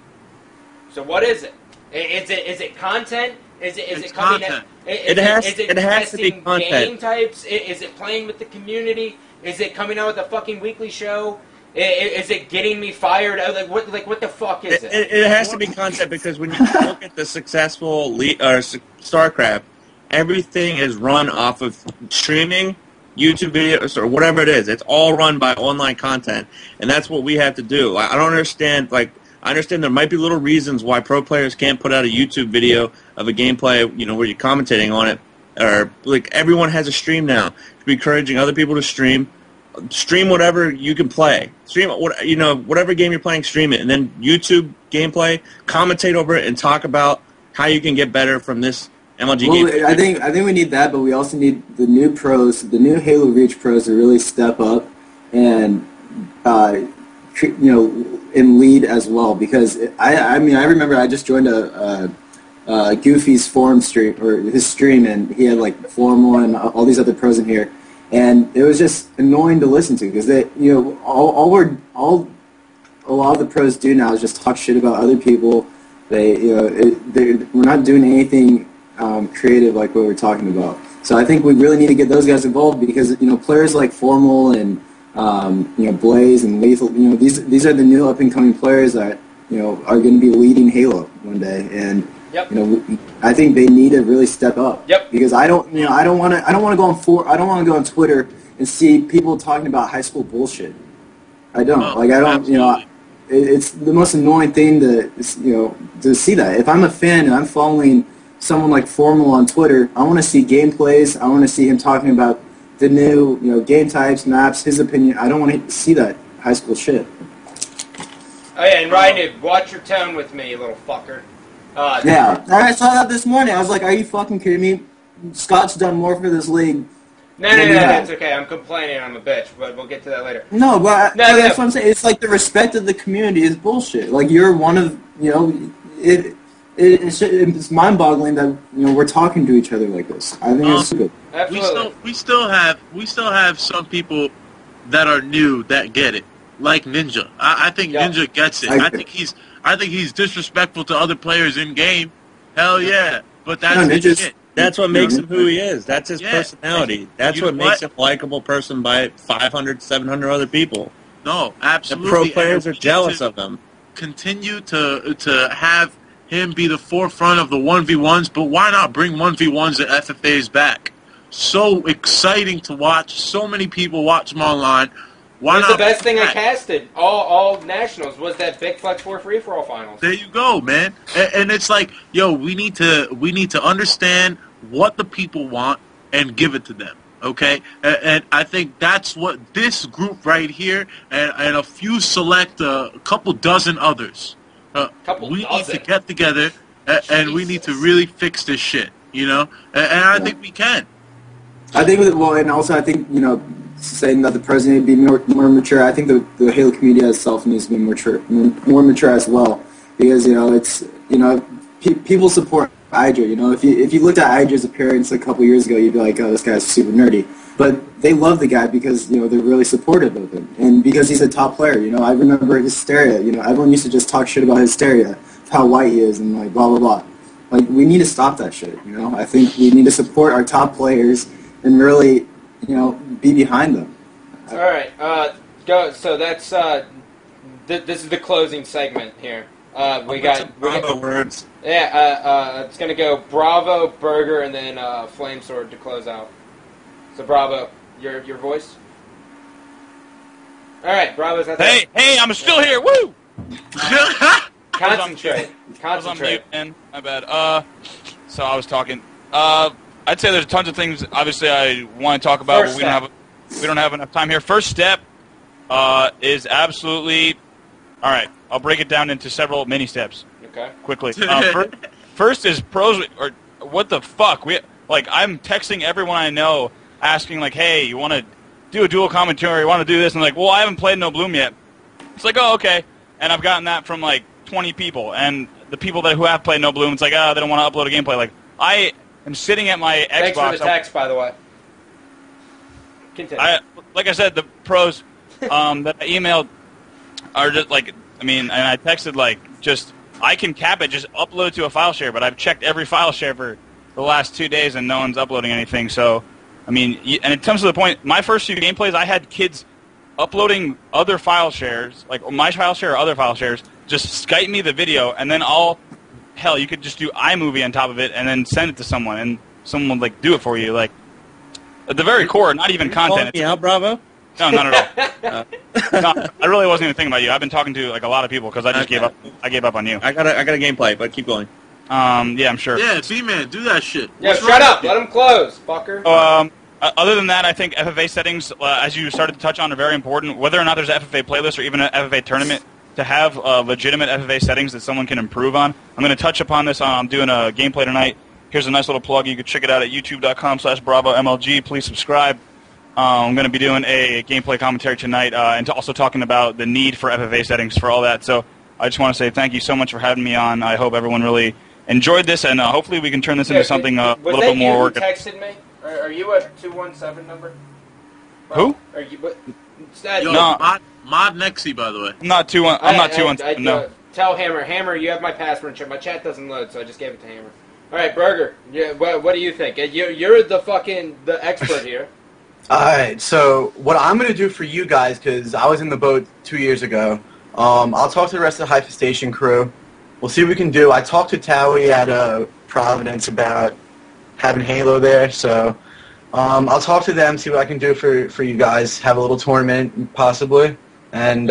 A: So what is it? Is it content? Is it coming
C: content.
B: It has to be
A: testing
B: content.
A: game types? Is it playing with the community? Is it coming out with a fucking weekly show? Is it getting me fired? What the fuck is it?
B: It has to be content because when you look at the successful StarCraft, everything is run off of streaming YouTube videos or whatever it is. It's all run by online content, and that's what we have to do. I don't understand. Like, I understand there might be little reasons why pro players can't put out a YouTube video of a gameplay, where you're commentating on it, or like everyone has a stream now. To be encouraging other people to stream whatever you can play. Stream whatever game you're playing, stream it, and then YouTube gameplay, commentate over it, and talk about how you can get better from this MLG gameplay.
D: I think we need that, but we also need the new pros, the new Halo Reach pros, to really step up and and lead as well. Because I remember I just joined a Goofy's forum stream, or his stream, and he had like Formal and all these other pros in here. And it was just annoying to listen to because they, all a lot of the pros do now is just talk shit about other people. We're not doing anything creative like what we're talking about. So I think we really need to get those guys involved because players like Formal and Blaze and Lethal, these are the new up and coming players that are going to be leading Halo one day. And
A: Yep.
D: I think they need to really step up.
A: Yep.
D: Because I don't want to go on Twitter and see people talking about high school bullshit. I don't.
C: Absolutely.
D: It's the most annoying thing to see that. If I'm a fan and I'm following someone like Formal on Twitter, I want to see gameplays. I want to see him talking about the new game types, maps, his opinion. I don't want to see that high school shit.
A: Oh yeah, and Ryan, watch your tone with me, you little fucker.
D: Yeah, I saw that this morning. I was like, are you fucking kidding me? Scott's done more for this league.
A: No, it's okay. I'm complaining. I'm a bitch, but we'll get to that later.
D: No, but that's what I'm saying. It's like the respect of the community is bullshit. Like you're one of, it's mind-boggling that we're talking to each other like this. I think it's stupid.
A: Absolutely.
C: We still have some people that are new that get it, like Ninja. I think Ninja gets it. I think he's disrespectful to other players in game. Hell yeah, but that's his shit.
B: That's what makes him who he is. That's his personality. That's what makes him a likable person by 500, 700 other people.
C: No, absolutely.
B: The pro players are jealous of him.
C: Continue to have him be the forefront of the 1v1s, but why not bring 1v1s and FFAs back? So exciting to watch. So many people watch them online. Why
A: it was
C: not
A: the best thing I casted all nationals was that Big Flex 4 free-for-all finals.
C: There you go, man. And it's like, we need to understand what the people want and give it to them, okay? And I think that's what this group right here and a few select, a couple dozen others, we need to get together and we need to really fix this shit, and I think we can.
D: I think, and also I think, saying that the president would be more mature. I think the Halo community itself needs to be more mature as well, because it's people support Hydra. If you looked at Hydra's appearance a couple years ago, you'd be like, oh, this guy's super nerdy. But they love the guy because they're really supportive of him, and because he's a top player. I remember Hysteria. Everyone used to just talk shit about Hysteria, how white he is, and like blah blah blah. Like we need to stop that shit. I think we need to support our top players and really be behind them.
A: All right, go. So that's this is the closing segment here. We got
B: Bravo words.
A: Yeah, it's gonna go Bravo, Burger, and then Flamesword to close out. So Bravo, your voice. All right, Bravo's not there.
G: Hey, I'm still here. Woo!
A: Concentrate.
G: I was on mute, man. My bad. So I was talking. I'd say there's tons of things. Obviously, I want to talk about, but we don't have enough time here. First step is absolutely. All right, I'll break it down into several mini steps.
A: Okay.
G: Quickly. First is pros. Or what the fuck? I'm texting everyone I know, asking like, "Hey, you want to do a dual commentary? You want to do this?" And like, "Well, I haven't played No Bloom yet." It's like, "Oh, okay." And I've gotten that from like 20 people, and the people who have played No Bloom, it's like, they don't want to upload a gameplay. Like, I'm sitting at my Xbox.
A: Thanks for the text, by the way. Continue.
G: Like I said, the pros that I emailed are just like, and I texted I can cap it, just upload it to a file share, but I've checked every file share for the last 2 days and no one's uploading anything. So, and it comes to the point, my first few gameplays, I had kids uploading other file shares, like my file share or other file shares, just Skype me the video, and then hell, you could just do iMovie on top of it and then send it to someone, and someone would do it for you. At the very core, not even
B: Calling
G: content.
B: me out, Bravo?
G: No, not at all. No, I really wasn't even thinking about you. I've been talking to like a lot of people because I just gave up. I gave up on you.
B: I got a gameplay, but keep going.
G: Yeah, I'm sure.
C: Yeah, B-Man, do that shit.
A: Yeah,
C: What's
A: shut
C: wrong
A: up.
C: with
A: Let
C: you?
A: him close, fucker.
G: Other than that, I think FFA settings, as you started to touch on, are very important. Whether or not there's an FFA playlist or even an FFA tournament, to have legitimate FFA settings that someone can improve on. I'm going to touch upon this. I'm doing a gameplay tonight. Here's a nice little plug. You can check it out at youtube.com/BravoMLG. Please subscribe. I'm going to be doing a gameplay commentary tonight and also talking about the need for FFA settings for all that. So I just want to say thank you so much for having me on. I hope everyone really enjoyed this, and hopefully we can turn this into something a little bit more
A: Was
G: organized.
A: that you who texted me? Are you a 217 number?
G: Who?
A: Are you? What,
C: Yo,
G: No.
C: Mod Nexi, by the way.
G: I'm not 217. No.
A: Tell Hammer, you have my password. My chat doesn't load, so I just gave it to Hammer. All right, Burger. Yeah, what do you think? You're the expert here.
F: All right, so what I'm going to do for you guys, because I was in the boat 2 years ago, I'll talk to the rest of the Hyphen crew. We'll see what we can do. I talked to Towie at Providence about having Halo there, so I'll talk to them, see what I can do for you guys. Have a little tournament, possibly, and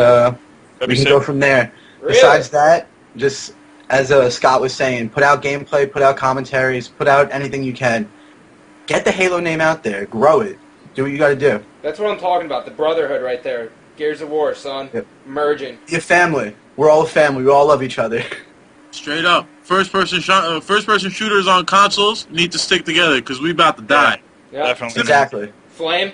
F: we can go from there.
A: Really?
F: Besides that, just as Scott was saying, put out gameplay, put out commentaries, put out anything you can. Get the Halo name out there. Grow it. Do what you got to do.
A: That's what I'm talking about. The brotherhood right there. Gears of War, son.
F: Yep.
A: Merging.
F: Be a family. We're all a family. We all love each other.
C: Straight up. First-person shooters on consoles need to stick together because we about to die.
A: Yeah.
G: Definitely.
F: Exactly.
A: Flame.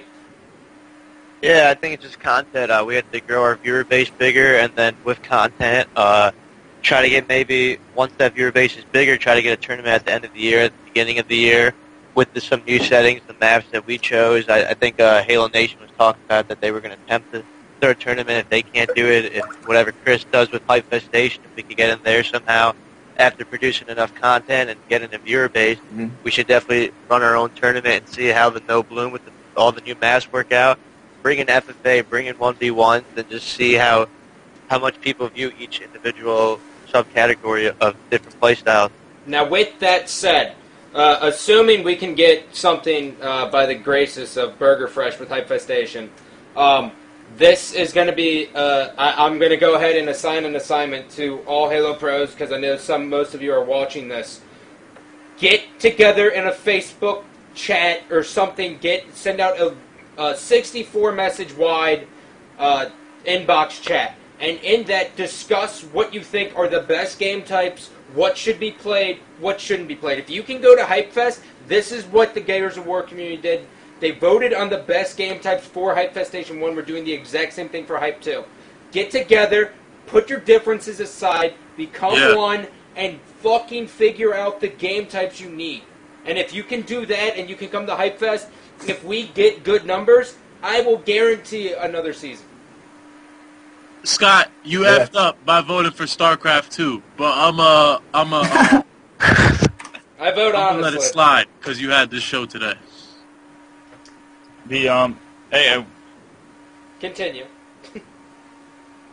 E: Yeah, I think it's just content. We have to grow our viewer base bigger, and then with content, try to get maybe once that viewer base is bigger, try to get a tournament at the end of the year, at the beginning of the year, with some new settings, the maps that we chose. I think Halo Nation was talking about that they were going to attempt the third tournament. If they can't do it, if whatever Chris does with Hypefest Station, if we could get in there somehow after producing enough content and getting a viewer base, we should definitely run our own tournament and see how the No Bloom with all the new maps work out. Bring in FFA, bring in 1v1s, and just see how much people view each individual subcategory of different playstyles.
A: Now, with that said, assuming we can get something by the graces of Burger Fresh with Hypefestation, this is going to be. I'm going to go ahead and assign an assignment to all Halo pros because I know most of you are watching this. Get together in a Facebook chat or something. Send out a 64 message wide inbox chat, and in that discuss what you think are the best game types, what should be played, what shouldn't be played. If you can go to Hypefest, this is what the Gears of War community did. They voted on the best game types for Hypefest Station 1. We're doing the exact same thing for Hype 2. Get together, put your differences aside, become one, and fucking figure out the game types you need. And if you can do that and you can come to Hypefest, if we get good numbers, I will guarantee another season.
C: Scott, you effed up by voting for StarCraft 2, but I
A: vote
C: I'm gonna let it
A: honestly.
C: slide because you had this show today.
A: Continue.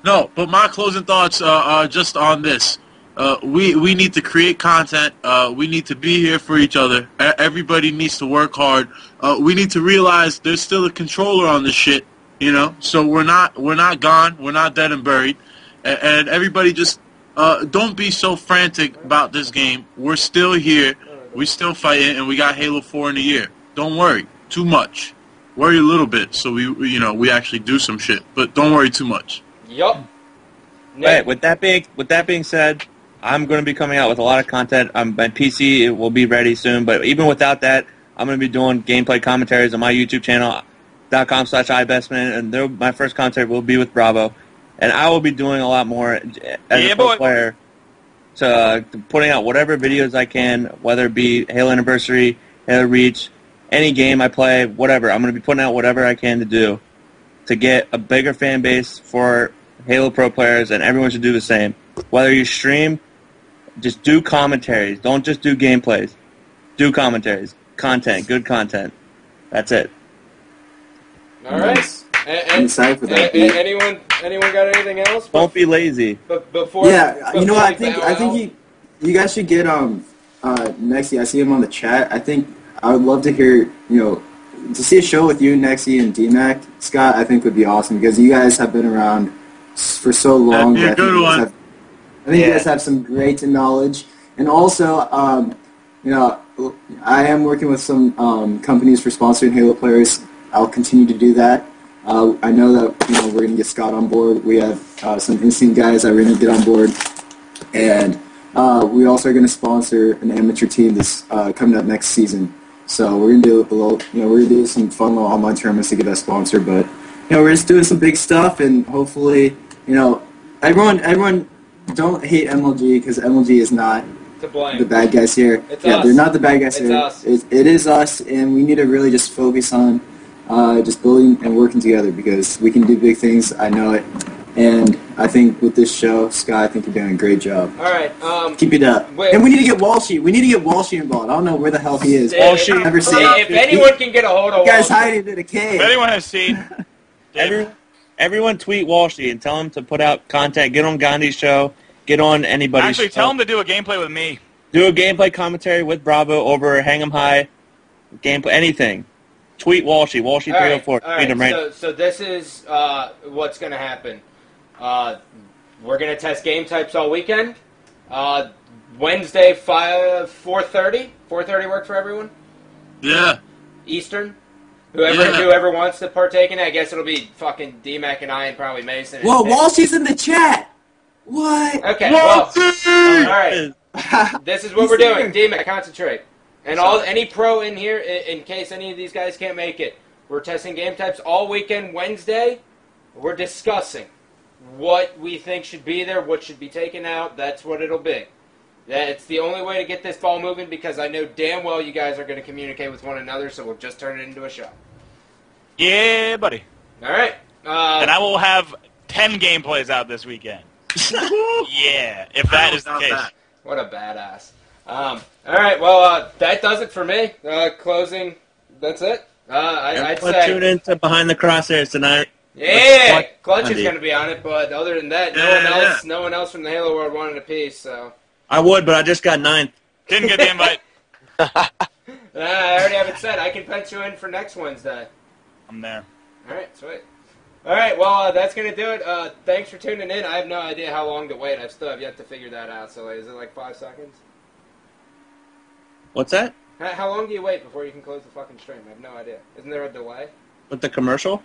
C: No, but my closing thoughts are just on this. We need to create content. We need to be here for each other. Everybody needs to work hard. We need to realize there's still a controller on this shit, you know. So we're not gone. We're not dead and buried. And everybody just don't be so frantic about this game. We're still here. We still fighting, and we got Halo 4 in a year. Don't worry too much. Worry a little bit, so we actually do some shit. But don't worry too much.
A: Yup.
B: Right. With that being said, I'm going to be coming out with a lot of content. My PC will be ready soon, but even without that, I'm going to be doing gameplay commentaries on my YouTube channel, .com/iBestman, and my first commentary will be with Bravo, and I will be doing a lot more as a pro player, to putting out whatever videos I can, whether it be Halo Anniversary, Halo Reach, any game I play, whatever. I'm going to be putting out whatever I can to do to get a bigger fan base for Halo Pro players, and everyone should do the same. Whether you stream, just do commentaries. Don't just do gameplays. Do commentaries. Content. Good content. That's it.
A: All right.
D: Nice. I'm excited for that.
A: Anyone got anything else?
B: Don't be lazy.
A: Before,
D: You know what? I think
A: bow
D: you guys should get Nexi. I see him on the chat. I think I would love to hear to see a show with you, Nexie, and DMAC, Scott, I think would be awesome because you guys have been around for so long.
C: That'd be a good one.
D: I think you guys have some great knowledge. And also, you know, I am working with some companies for sponsoring Halo players. I'll continue to do that. I know that we're going to get Scott on board. We have some Instinct guys that we're going to get on board. And we also are going to sponsor an amateur team that's coming up next season. So we're going to do a little, we're going to do some fun little online tournaments to get that sponsor. But, we're just doing some big stuff, and hopefully, everyone don't hate MLG because MLG is not
A: To blame.
D: the bad guys here.
A: It's
D: yeah,
A: us.
D: they're not the bad guys
A: It's
D: here.
A: us.
D: It is us, and we need to really just focus on just building and working together because we can do big things. I know it. And I think with this show, Scott, I think you're doing a great job.
A: All right.
D: Keep it up.
A: Wait.
D: And we need to get Walshy. We need to get Walshy involved. I don't know where the hell he is.
A: Walshy.
D: I've never seen
A: If anyone can get a hold of
D: You guys
A: Walshy-
D: hiding in a cave.
G: If anyone has seen,
B: Everyone tweet Walshy and tell him to put out content. Get on Gandhi's show. Get on anybody's
G: actually
B: show.
G: tell him to do a gameplay with me.
B: Do a gameplay commentary with Bravo over Hang 'em High. Gameplay, anything. Tweet Walshy. Walshy304.
A: All
B: Tweet
A: right.
B: him right.
A: So this is what's going to happen. We're going to test game types all weekend. Wednesday, 4:30. 4:30 work for everyone?
C: Yeah.
A: Eastern? Whoever wants to partake in it, I guess it'll be fucking DMAC and I and probably Mason. and
D: Whoa,
A: Nick.
D: Walshy's in the chat. What?
A: Okay, well, all right. This is what we're doing. DMAC, concentrate. And any pro in here, in case any of these guys can't make it, we're testing game types all weekend. Wednesday, we're discussing what we think should be there, what should be taken out. That's what it'll be. It's the only way to get this ball moving because I know damn well you guys are going to communicate with one another, so we'll just turn it into a show.
G: Yeah, buddy.
A: All right.
G: And I will have 10 gameplays out this weekend. Yeah, if that is the case.
A: What a badass. All right, well, that does it for me. Closing, that's it. I'd say...
B: Tune in to Behind the Crosshairs tonight.
A: Yeah, Clutch is
B: Andy.
A: going to be on it, but other than that, no one else from the Halo world wanted a piece, so...
B: I would, but I just got 9th.
G: Didn't get the invite.
A: I already have it set. I can put you in for next Wednesday.
G: I'm there.
A: All right, sweet. All right, well, that's going to do it. Thanks for tuning in. I have no idea how long to wait. I still have yet to figure that out. So is it like 5 seconds?
B: What's that?
A: How long do you wait before you can close the fucking stream? I have no idea. Isn't there a delay?
B: With the commercial?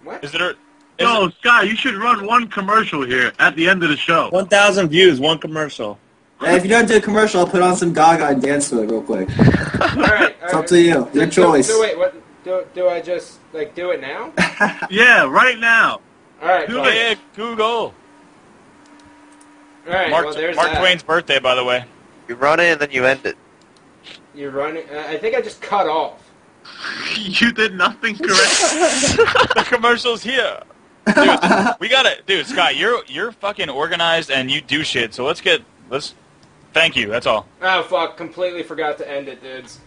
A: What?
G: Is there?
C: No, Scott, you should run one commercial here at the end of the show.
B: 1,000 views, one commercial.
D: Hey, if you don't do a commercial, I'll put on some Gaga and dance to it real quick.
A: All right.
D: It's up to you. Your choice.
A: So wait, what? Do I just do it now?
C: Yeah, right now.
A: All right.
C: Do
A: Well,
C: it.
G: Yeah, Google.
A: all right.
G: Mark,
A: well, there's
G: Mark
A: that.
G: Twain's birthday, by the way.
E: You run it and then you end it.
A: You're running. I think I just cut off.
C: You did nothing correct.
G: The commercial's here. Dude, we gotta, Scott, you're fucking organized and you do shit. So let's. Thank you. That's all.
A: Oh fuck! Completely forgot to end it, dudes.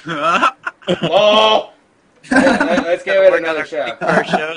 A: Oh. Let's give it another shot.
E: First show.